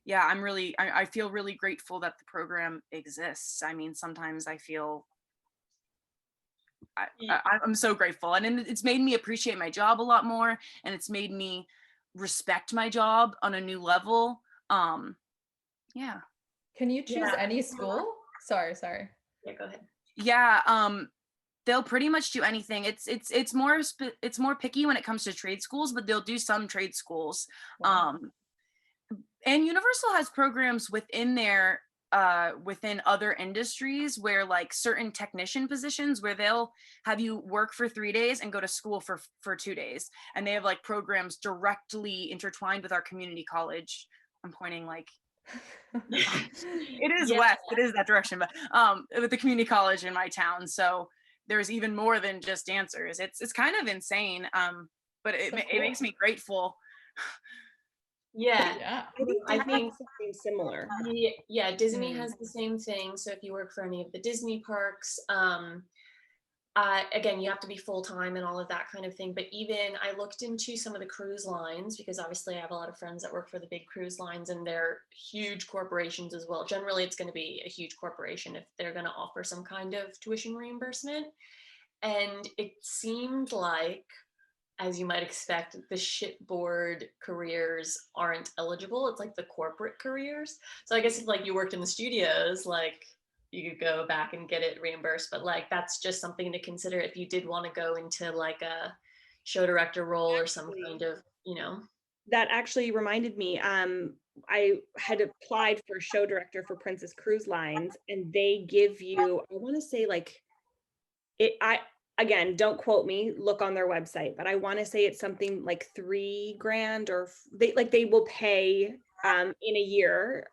yeah, I feel really grateful that the program exists. I mean, sometimes I feel I'm so grateful, and it's made me appreciate my job a lot more, and it's made me respect my job on a new level. Yeah. Can you choose any school? Sorry. Yeah, go ahead. Yeah, they'll pretty much do anything. It's more picky when it comes to trade schools, but they'll do some trade schools. Wow. And Universal has programs within their within other industries where like certain technician positions where they'll have you work for 3 days and go to school for 2 days, and they have like programs directly intertwined with our community college. I'm pointing like it is Yeah. west, it is that direction, but with the community college in my town, so there's even more than just dancers. It's kind of insane, but it makes me grateful. Yeah. Yeah. I think something similar. yeah, Disney Mm. has the same thing. So if you work for any of the Disney parks, again, you have to be full time and all of that kind of thing. But even I looked into some of the cruise lines because obviously I have a lot of friends that work for the big cruise lines and they're huge corporations as well. Generally, it's going to be a huge corporation if they're going to offer some kind of tuition reimbursement. And it seemed like, as you might expect, the shipboard careers aren't eligible. It's like the corporate careers. So I guess if like you worked in the studios, like you could go back and get it reimbursed. But like that's just something to consider if you did want to go into like a show director role or some kind of, you know. That actually reminded me, I had applied for show director for Princess Cruise Lines, and they give you, I want to say like again, don't quote me, look on their website, but I want to say it's something like $3,000 or they will pay in a year.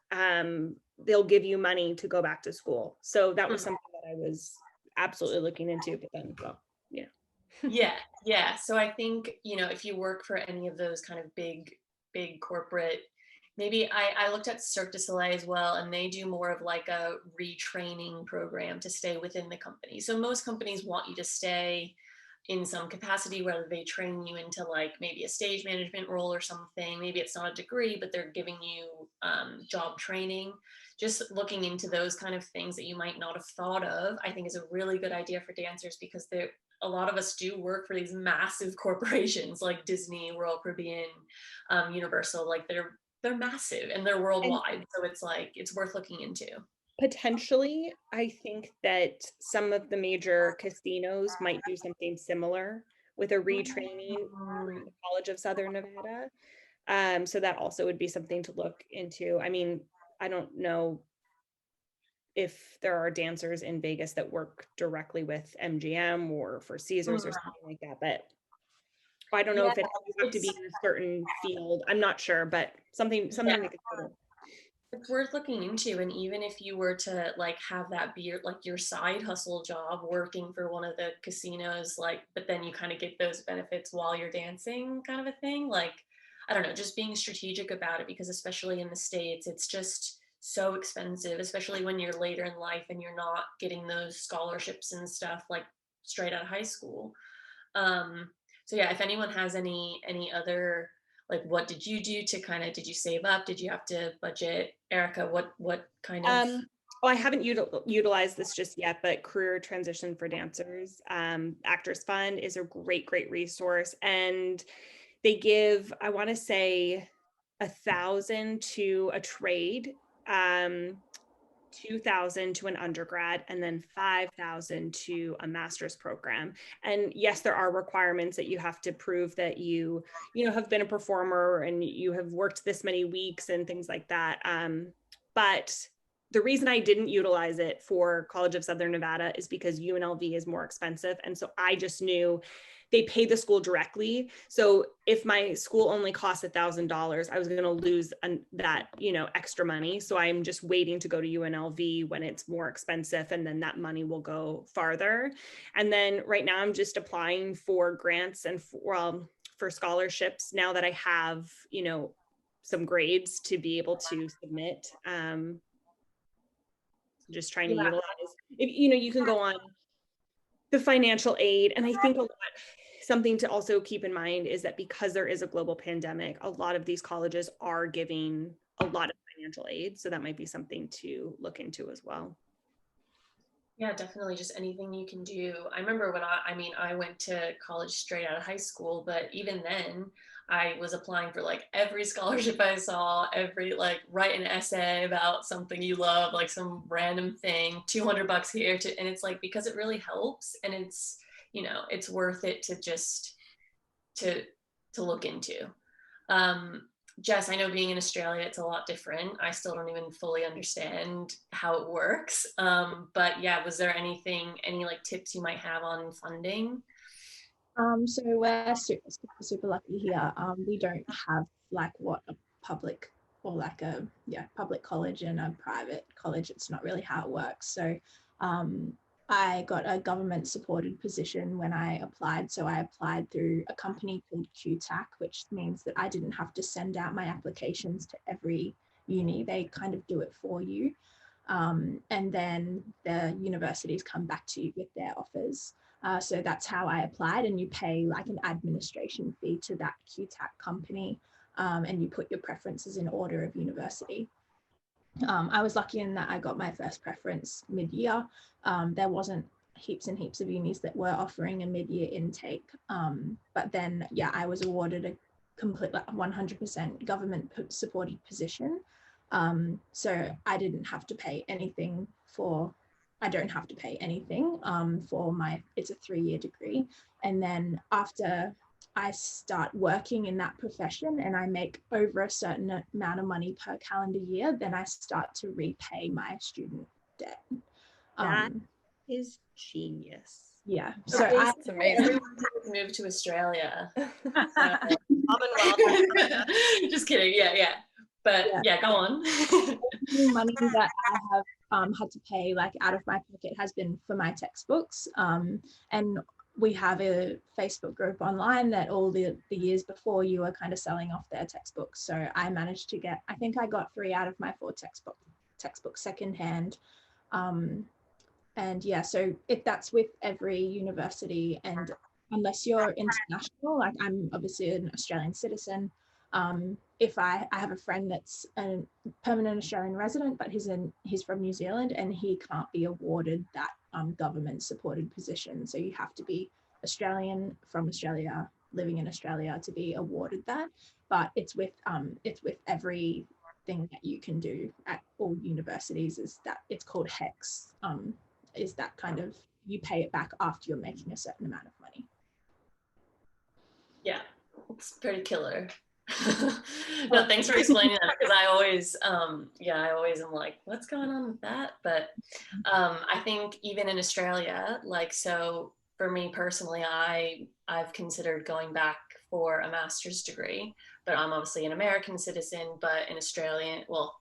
They'll give you money to go back to school. So that was something that I was absolutely looking into, but then, well, yeah. Yeah. So I think, you know, if you work for any of those kind of big corporate, maybe I looked at Cirque du Soleil as well, and they do more of like a retraining program to stay within the company. So most companies want you to stay in some capacity, whether they train you into like maybe a stage management role or something. Maybe it's not a degree, but they're giving you job training. Just looking into those kind of things that you might not have thought of, I think is a really good idea for dancers, because a lot of us do work for these massive corporations like Disney, Royal Caribbean, Universal. Like they're massive and they're worldwide. So it's like, it's worth looking into. Potentially, I think that some of the major casinos might do something similar with a retraining through the College of Southern Nevada. So that also would be something to look into. I mean, I don't know if there are dancers in Vegas that work directly with MGM or for Caesars or something like that, but I don't know if you have to be in a certain field. I'm not sure, but something to consider. It's worth looking into. And even if you were to like have that be your side hustle job working for one of the casinos, like, but then you kind of get those benefits while you're dancing kind of a thing. Like, I don't know, just being strategic about it, because especially in the States, it's just so expensive, especially when you're later in life and you're not getting those scholarships and stuff like straight out of high school. So yeah, if anyone has any other, like, what did you do to kind of, did you save up? Did you have to budget? Erica, what kind of? Well, I haven't utilized this just yet, but Career Transition for Dancers, Actors Fund is a great resource. And they give, I want to say, 1,000 to a trade, 2,000 to an undergrad, and then 5,000 to a master's program. And yes, there are requirements that you have to prove that you have been a performer and you have worked this many weeks and things like that. But the reason I didn't utilize it for College of Southern Nevada is because UNLV is more expensive. And so I just knew they pay the school directly. So if my school only costs $1,000, I was going to lose that, extra money. So I'm just waiting to go to UNLV when it's more expensive, and then that money will go farther. And then right now I'm just applying for grants and for scholarships now that I have, some grades to be able to submit. Just trying to utilize, you can go on the financial aid. And I think something to also keep in mind is that because there is a global pandemic, a lot of these colleges are giving a lot of financial aid. So that might be something to look into as well. Yeah, definitely. Just anything you can do. I remember when I went to college straight out of high school, but even then I was applying for like every scholarship I saw, every like write an essay about something you love, like some random thing, $200 here and it's like, because it really helps, and it's, you know, it's worth it to just to look into. Jess, I know being in Australia, it's a lot different. I still don't even fully understand how it works. But yeah, was there any like tips you might have on funding? So we're super lucky here. We don't have like what a public or like a public college and a private college. It's not really how it works. So I got a government supported position when I applied. So I applied through a company called QTAC, which means that I didn't have to send out my applications to every uni. They kind of do it for you. And then the universities come back to you with their offers. So that's how I applied, and you pay like an administration fee to that QTAC company, and you put your preferences in order of university. I was lucky in that I got my first preference mid-year. There wasn't heaps and heaps of unis that were offering a mid-year intake. But then, yeah, I was awarded a complete 100% government supported position. So I didn't have to pay anything for, I don't have to pay anything for it's a 3-year degree. And then after I start working in that profession and I make over a certain amount of money per calendar year, then I start to repay my student debt. That is genius. Yeah. So it's amazing. Move to Australia. Commonwealth. Just kidding. Yeah. But yeah, go on. The money that I have had to pay like out of my pocket has been for my textbooks. And we have a Facebook group online that all the years before you were kind of selling off their textbooks. So I managed to get, I think I got 3 out of my 4 textbooks secondhand. And yeah, so that's with every university, and unless you're international, like I'm obviously an Australian citizen. If I have a friend that's a permanent Australian resident, but he's from New Zealand and he can't be awarded that government supported position. So you have to be Australian from Australia, living in Australia to be awarded that. But it's with everything that you can do at all universities, is that it's called HEX. Is that kind of, you pay it back after you're making a certain amount of money. Yeah, it's pretty killer. No, thanks for explaining that, because I always am like, what's going on with that? But I think even in Australia, like, so for me personally, I've considered going back for a master's degree, but I'm obviously an American citizen, but in Australia, well,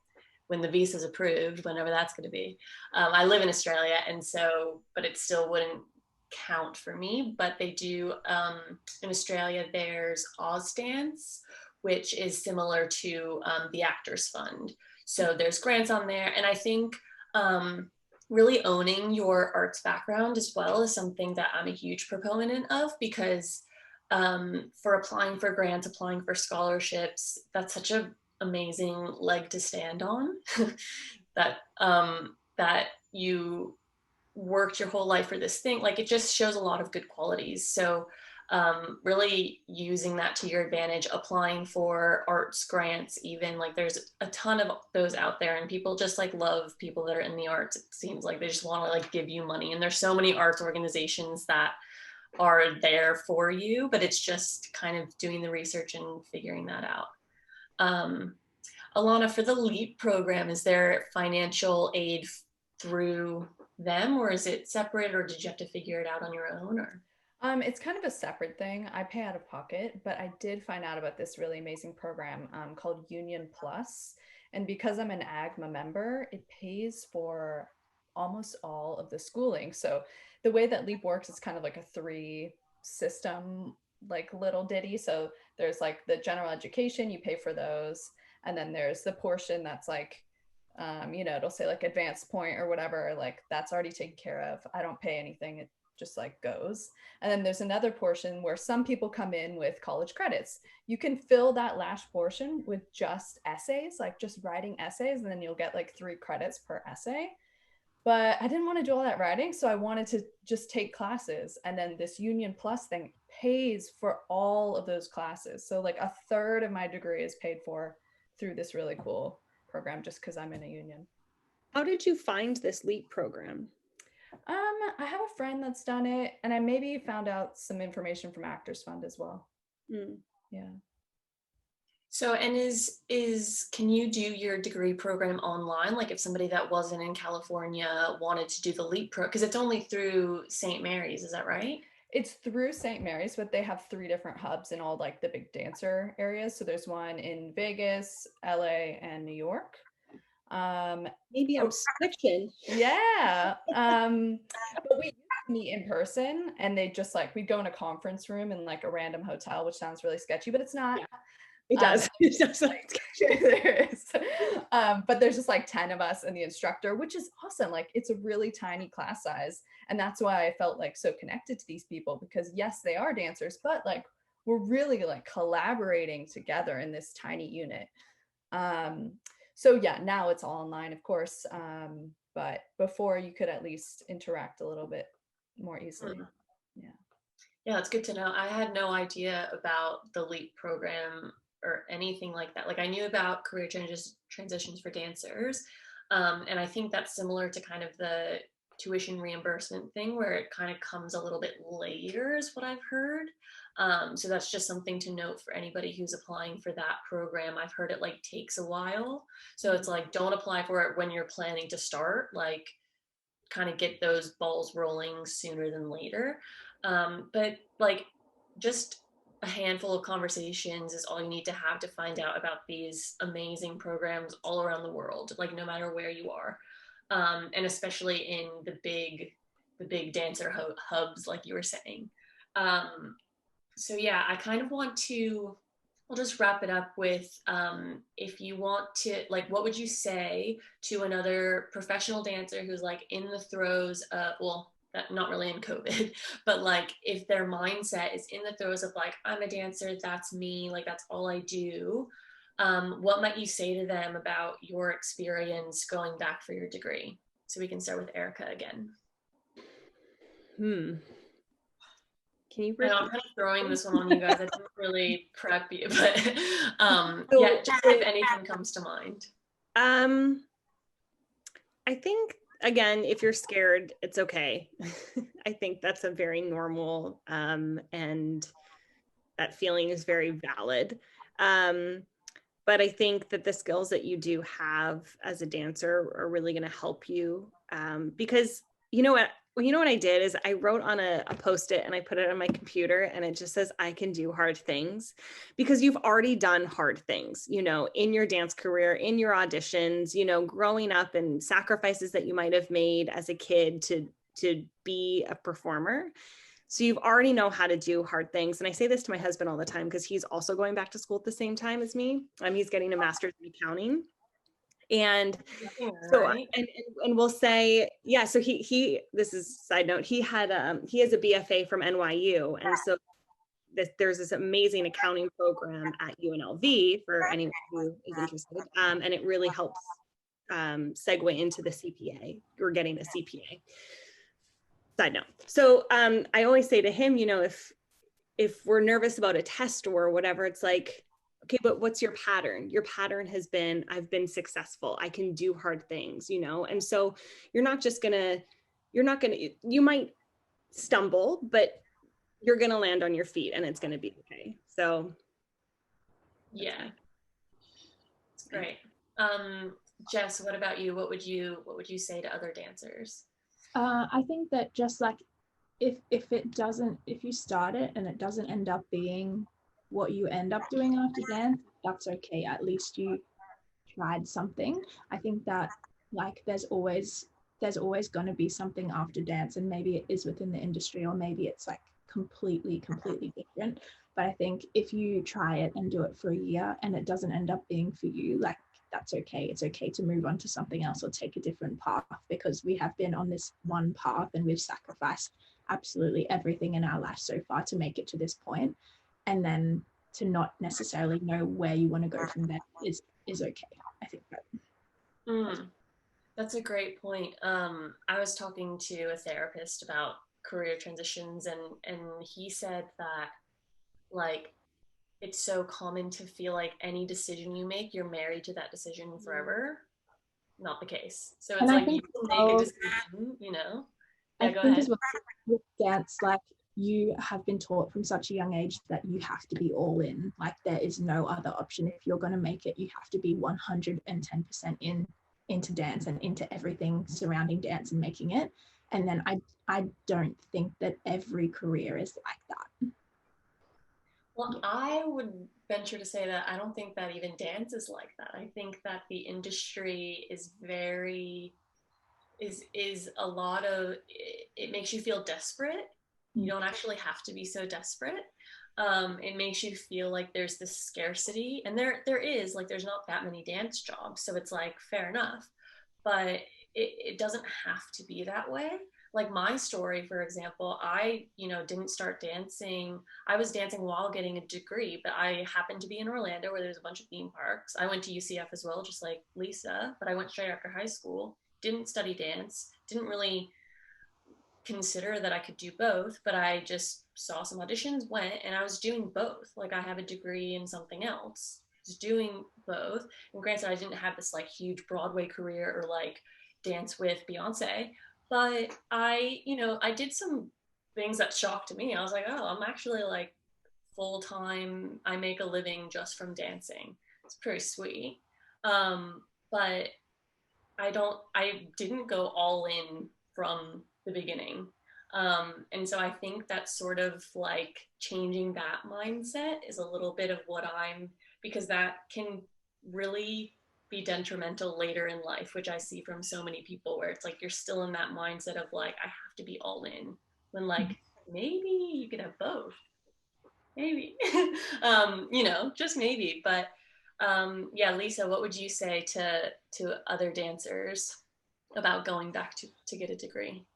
when the visa's approved, whenever that's going to be, I live in Australia, and so, but it still wouldn't count for me. But they do, in Australia, there's AusDance, which is similar to the Actors Fund. So there's grants on there. And I think really owning your arts background as well is something that I'm a huge proponent of, because for applying for grants, applying for scholarships, that's such a amazing leg to stand on. that you worked your whole life for this thing. Like, it just shows a lot of good qualities. So really using that to your advantage, applying for arts grants, even, like, there's a ton of those out there, and people just like love people that are in the arts. It seems like they just want to like give you money, and there's so many arts organizations that are there for you, but it's just kind of doing the research and figuring that out. Alanna, for the LEAP program, is there financial aid through them, or is it separate, or did you have to figure it out on your own? Or it's kind of a separate thing. I pay out of pocket, but I did find out about this really amazing program called Union Plus. And because I'm an AGMA member, it pays for almost all of the schooling. So the way that LEAP works is kind of like a 3-system, like little ditty. So there's like the general education, you pay for those. And then there's the portion that's like, it'll say like advanced point or whatever, like that's already taken care of. I don't pay anything. It just like goes. And then there's another portion where some people come in with college credits. You can fill that last portion with just essays, like just writing essays, and then you'll get like 3 credits per essay. But I didn't want to do all that writing, so I wanted to just take classes. And then this Union Plus thing pays for all of those classes. So like a third of my degree is paid for through this really cool program just because I'm in a union. How did you find this LEAP program? I have a friend that's done it, and I maybe found out some information from Actors Fund as well. Yeah. So, and can you do your degree program online? Like if somebody that wasn't in California wanted to do the LEAP because it's only through St. Mary's, is that right? It's through St. Mary's, but they have 3 different hubs in all like the big dancer areas. So there's one in Vegas, LA, and New York. Maybe I'm switching. Yeah. But we used to meet in person, and they just like, we'd go in a conference room in like a random hotel, which sounds really sketchy, but it's not. Yeah. It does. It does. There is. But there's just like 10 of us and the instructor, which is awesome. Like it's a really tiny class size. And that's why I felt like so connected to these people, because yes, they are dancers, but like we're really like collaborating together in this tiny unit. So yeah, now it's all online, of course. But before you could at least interact a little bit more easily. Yeah. Yeah, it's good to know. I had no idea about the LEAP program or anything like that. Like I knew about career transitions for dancers. And I think that's similar to kind of the tuition reimbursement thing where it kind of comes a little bit later is what I've heard. So that's just something to note for anybody who's applying for that program. I've heard it like takes a while. So it's like, don't apply for it when you're planning to start, like kind of get those balls rolling sooner than later. But like just a handful of conversations is all you need to have to find out about these amazing programs all around the world, like no matter where you are. And especially in the big dancer hubs, like you were saying. So yeah, I kind of want to, I'll just wrap it up with, if you want to, like, what would you say to another professional dancer who's like in the throes of, well, not really in COVID, but like if their mindset is in the throes of like, I'm a dancer, that's me, like that's all I do. What might you say to them about your experience going back for your degree? So we can start with Erica again. Can you I know I'm kind of throwing this one on you guys. I didn't really prep you, but yeah, just if anything comes to mind. I think again, if you're scared, it's okay. I think that's a very normal and that feeling is very valid. But I think that the skills that you do have as a dancer are really going to help you because you know what I did is I wrote on a Post-it and I put it on my computer and it just says, I can do hard things, because you've already done hard things, you know, in your dance career, in your auditions, you know, growing up and sacrifices that you might have made as a kid to be a performer. So you've already know how to do hard things. And I say this to my husband all the time because he's also going back to school at the same time as me. He's getting a master's in accounting. And so, and we'll say, yeah, so he, this is a side note, he has a BFA from NYU. And so there's this amazing accounting program at UNLV for anyone who is interested. And it really helps segue into the CPA or getting a CPA. Side note. So I always say to him, you know, if we're nervous about a test or whatever, it's like, okay, but what's your pattern? Your pattern has been, I've been successful. I can do hard things, you know? And so you might stumble, but you're going to land on your feet and it's going to be okay. So. Yeah. It's great. Jess, what about you? What would you say to other dancers? I think that just like if you start it and it doesn't end up being what you end up doing after dance, that's okay. At least you tried something. I think that like there's always going to be something after dance, and maybe it is within the industry or maybe it's like completely different. But I think if you try it and do it for a year and it doesn't end up being for you, like that's okay. It's okay to move on to something else or take a different path, because we have been on this one path and we've sacrificed absolutely everything in our life so far to make it to this point. And then to not necessarily know where you want to go from there is okay. I think that's a great point. I was talking to a therapist about career transitions, and he said that like it's so common to feel like any decision you make, you're married to that decision forever. Not the case. So it's And I like you think can make a decision, you know. I Yeah, go think ahead. as well with dance, like you have been taught from such a young age that you have to be all in. Like there is no other option. If you're going to make it, you have to be 110% into dance and into everything surrounding dance and making it. And then I don't think that every career is like that. Well, I would venture to say that I don't think that even dance is like that. I think that the industry is is a lot of, it makes you feel desperate. You don't actually have to be so desperate. It makes you feel like there's this scarcity, and there is, like, there's not that many dance jobs, so it's like fair enough, but it doesn't have to be that way. Like my story, for example, I, didn't start dancing. I was dancing while getting a degree, but I happened to be in Orlando where there's a bunch of theme parks. I went to UCF as well, just like Leisa, but I went straight after high school, didn't study dance, didn't really consider that I could do both, but I just saw some auditions, went, and I was doing both. Like I have a degree in something else, just doing both. And granted, I didn't have this like huge Broadway career or like dance with Beyonce, but I did some things that shocked me. I was like, oh, I'm actually like full-time. I make a living just from dancing. It's pretty sweet. But I didn't go all in from the beginning. And so I think that sort of like changing that mindset is a little bit of what because that can really be detrimental later in life, which I see from so many people where it's like you're still in that mindset of like, I have to be all in, when like maybe you could have both. Maybe. Just maybe. But yeah, Leisa, what would you say to other dancers about going back to get a degree?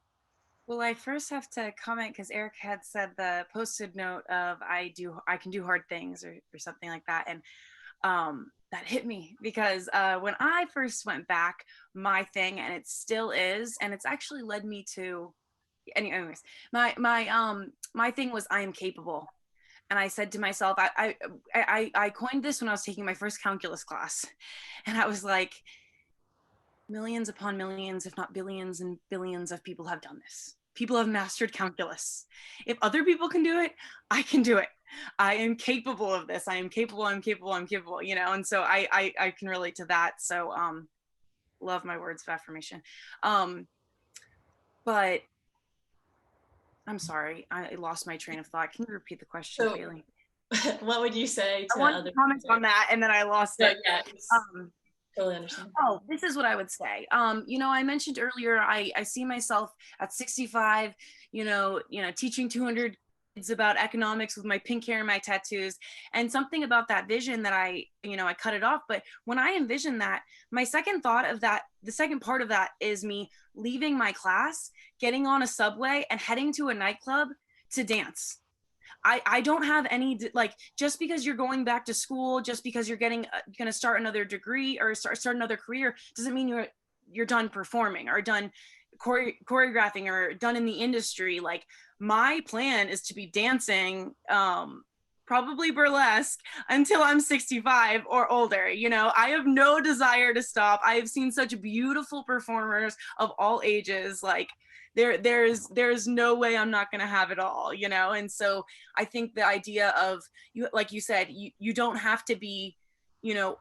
Well, I first have to comment because Eric had said the posted note of I can do hard things or something like that, and that hit me because when I first went back, my thing, and it still is, and it's actually led me to, anyways, my thing was I am capable. And I said to myself, I coined this when I was taking my first calculus class, and I was like, millions upon millions, if not billions and billions of people have done this. People have mastered calculus. If other people can do it, I can do it. I am capable of this. I am capable, I'm capable, I'm capable, and so I can relate to that. So love my words of affirmation. But I'm sorry, I lost my train of thought. Can you repeat the question, Kaylee? What would you say to other comments on that, and then I lost it. Yeah, totally understand. Oh, this is what I would say. I mentioned earlier, I see myself at 65, teaching 200 kids about economics with my pink hair and my tattoos, and something about that vision that I cut it off. But when I envision that, my second thought of that, the second part of that is me leaving my class, getting on a subway and heading to a nightclub to dance. I don't have any, like, just because you're going back to school, just because you're going to start another degree or start another career, doesn't mean you're done performing or done choreographing or done in the industry. Like, my plan is to be dancing, probably burlesque, until I'm 65 or older. I have no desire to stop. I have seen such beautiful performers of all ages. Like, there's no way I'm not going to have it all, and so I think the idea of, you, like you said, you don't have to be,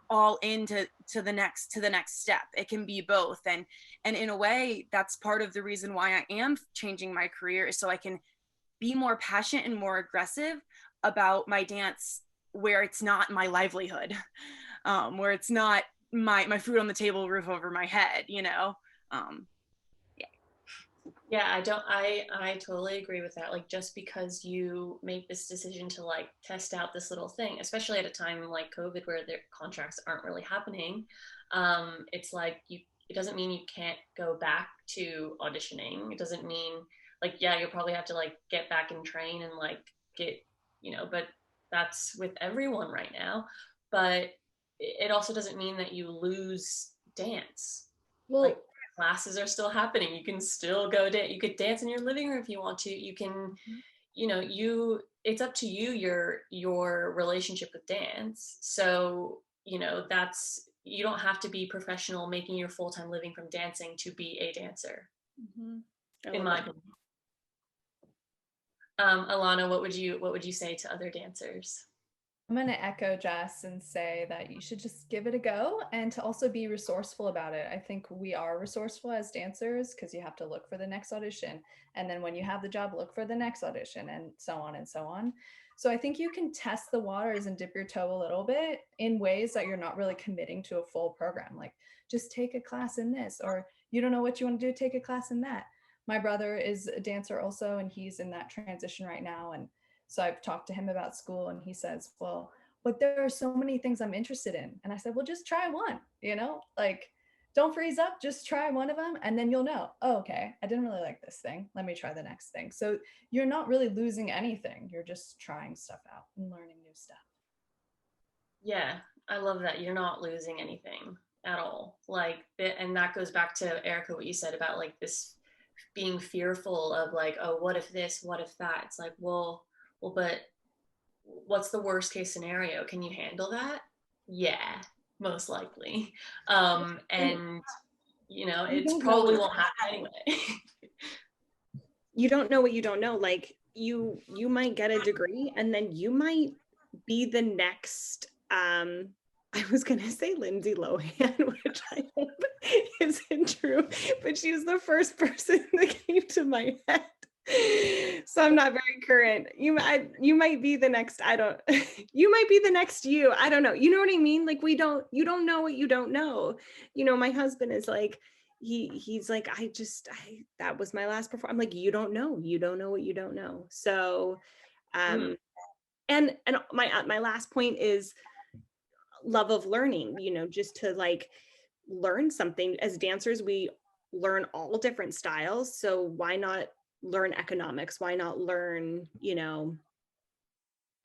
all into the next step. It can be both, and in a way, that's part of the reason why I am changing my career, is so I can be more passionate and more aggressive about my dance, where it's not my livelihood, where it's not my food on the table, roof over my head, Yeah, I totally agree with that. Like, just because you make this decision to like test out this little thing, especially at a time like COVID where their contracts aren't really happening, it's like it doesn't mean you can't go back to auditioning. It doesn't mean, like, yeah, you'll probably have to like get back and train and like get, but that's with everyone right now. But it also doesn't mean that you lose dance. Well, like, classes are still happening. You can still go you could dance in your living room if you want to. You can, it's up to you, your relationship with dance. So, you don't have to be professional making your full-time living from dancing to be a dancer. In my opinion. Alanna, what would you say to other dancers? I'm going to echo Jess and say that you should just give it a go, and to also be resourceful about it. I think we are resourceful as dancers because you have to look for the next audition. And then when you have the job, look for the next audition, and so on and so on. So I think you can test the waters and dip your toe a little bit in ways that you're not really committing to a full program. Like, just take a class in this, or you don't know what you want to do, take a class in that. My brother is a dancer also, and he's in that transition right now. And so I've talked to him about school, and he says, well, but there are so many things I'm interested in. And I said, well, just try one, like, don't freeze up, just try one of them. And then you'll know, oh, okay, I didn't really like this thing. Let me try the next thing. So you're not really losing anything. You're just trying stuff out and learning new stuff. Yeah, I love that. You're not losing anything at all. Like, and that goes back to Erica, what you said about like this being fearful of like, oh, what if this, what if that? It's like, well, but what's the worst case scenario? Can you handle that? Yeah, most likely. And it's probably won't happen anyway. You don't know what you don't know. Like, you might get a degree, and then you might be the next I was gonna say Lindsay Lohan, which I hope isn't true, but she was the first person that came to my head. So I'm not very current. You might be the next, you might be the next you. I don't know. You know what I mean? Like, you don't know what you don't know. My husband is like, he's like, that was my last performance. I'm like, you don't know what you don't know. So, and my last point is love of learning, just to like learn something. As dancers, we learn all different styles. So why not learn economics? Why not learn,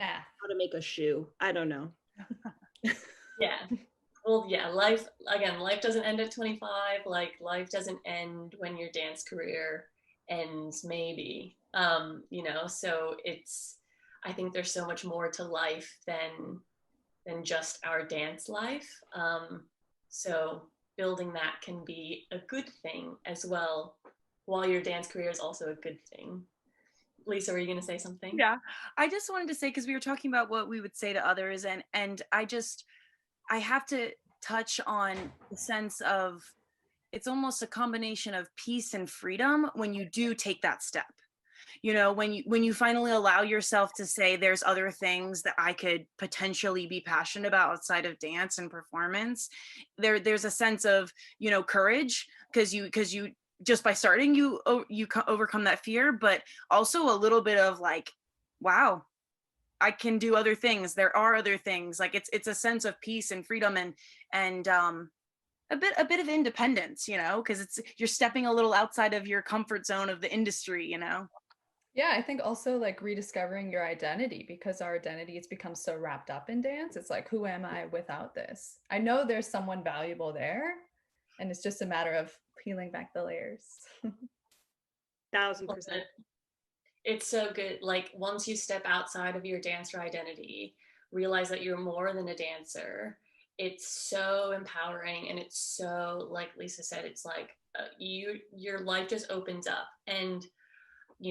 how to make a shoe? I don't know. Yeah. Well, yeah, life doesn't end at 25. Like, life doesn't end when your dance career ends, maybe. So I think there's so much more to life than just our dance life. So building that can be a good thing as well, while your dance career is also a good thing. Leisa, were you going to say something? Yeah, I just wanted to say, because we were talking about what we would say to others, and I have to touch on the sense of, it's almost a combination of peace and freedom when you do take that step. When you finally allow yourself to say, there's other things that I could potentially be passionate about outside of dance and performance, there's a sense of, courage, because you just by starting, you overcome that fear, but also a little bit of like, wow, I can do other things. There are other things. Like, it's a sense of peace and freedom, and a bit of independence, because you're stepping a little outside of your comfort zone of the industry, Yeah, I think also like rediscovering your identity, because our identity has become so wrapped up in dance. It's like, who am I without this? I know there's someone valuable there, and it's just a matter of peeling back the layers. 1000%. It's so good. Like, once you step outside of your dancer identity, realize that you're more than a dancer, it's so empowering. And it's so, like Leisa said, it's like your life just opens up. And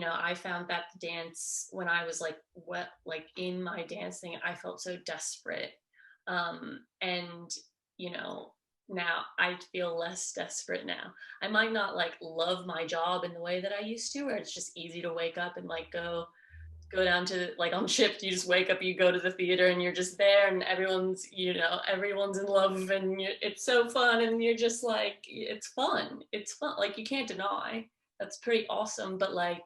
I found that the dance, when I was like in my dance thing, I felt so desperate. And now I feel less desperate now. I might not like love my job in the way that I used to, where it's just easy to wake up and like go down to, like, on shift, you just wake up, you go to the theater, and you're just there, and everyone's in love, and it's so fun, and you're just like, it's fun. Like, you can't deny that's pretty awesome. But like,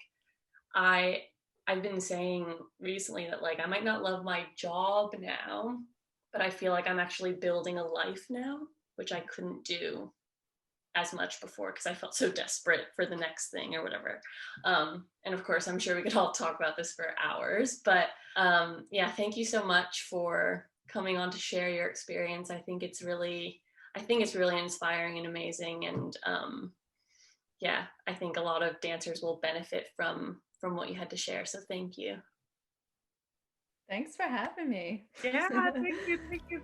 I've been saying recently that like, I might not love my job now, but I feel like I'm actually building a life now, which I couldn't do as much before, because I felt so desperate for the next thing or whatever. And of course, I'm sure we could all talk about this for hours, but yeah, thank you so much for coming on to share your experience. I think it's really inspiring and amazing. And yeah, I think a lot of dancers will benefit from what you had to share. So thank you. Thanks for having me. Yeah,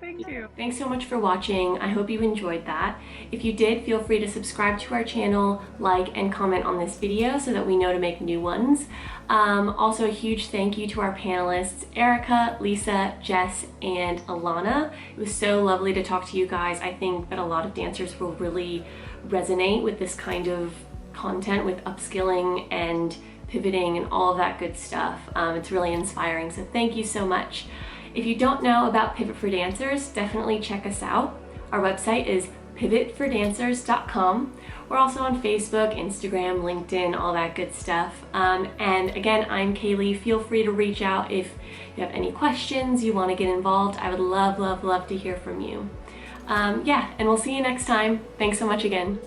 thank you. Thanks so much for watching. I hope you enjoyed that. If you did, feel free to subscribe to our channel, like, and comment on this video so that we know to make new ones. Also, a huge thank you to our panelists, Erica, Leisa, Jess, and Alanna. It was so lovely to talk to you guys. I think that a lot of dancers will really resonate with this kind of content, with upskilling and pivoting and all of that good stuff. It's really inspiring, so thank you so much. If you don't know about Pivot for Dancers, definitely check us out. Our website is pivotfordancers.com. We're also on Facebook, Instagram, LinkedIn, all that good stuff. And again, I'm Kaylee. Feel free to reach out if you have any questions, you want to get involved. I would love to hear from you. Yeah, and we'll see you next time. Thanks so much again.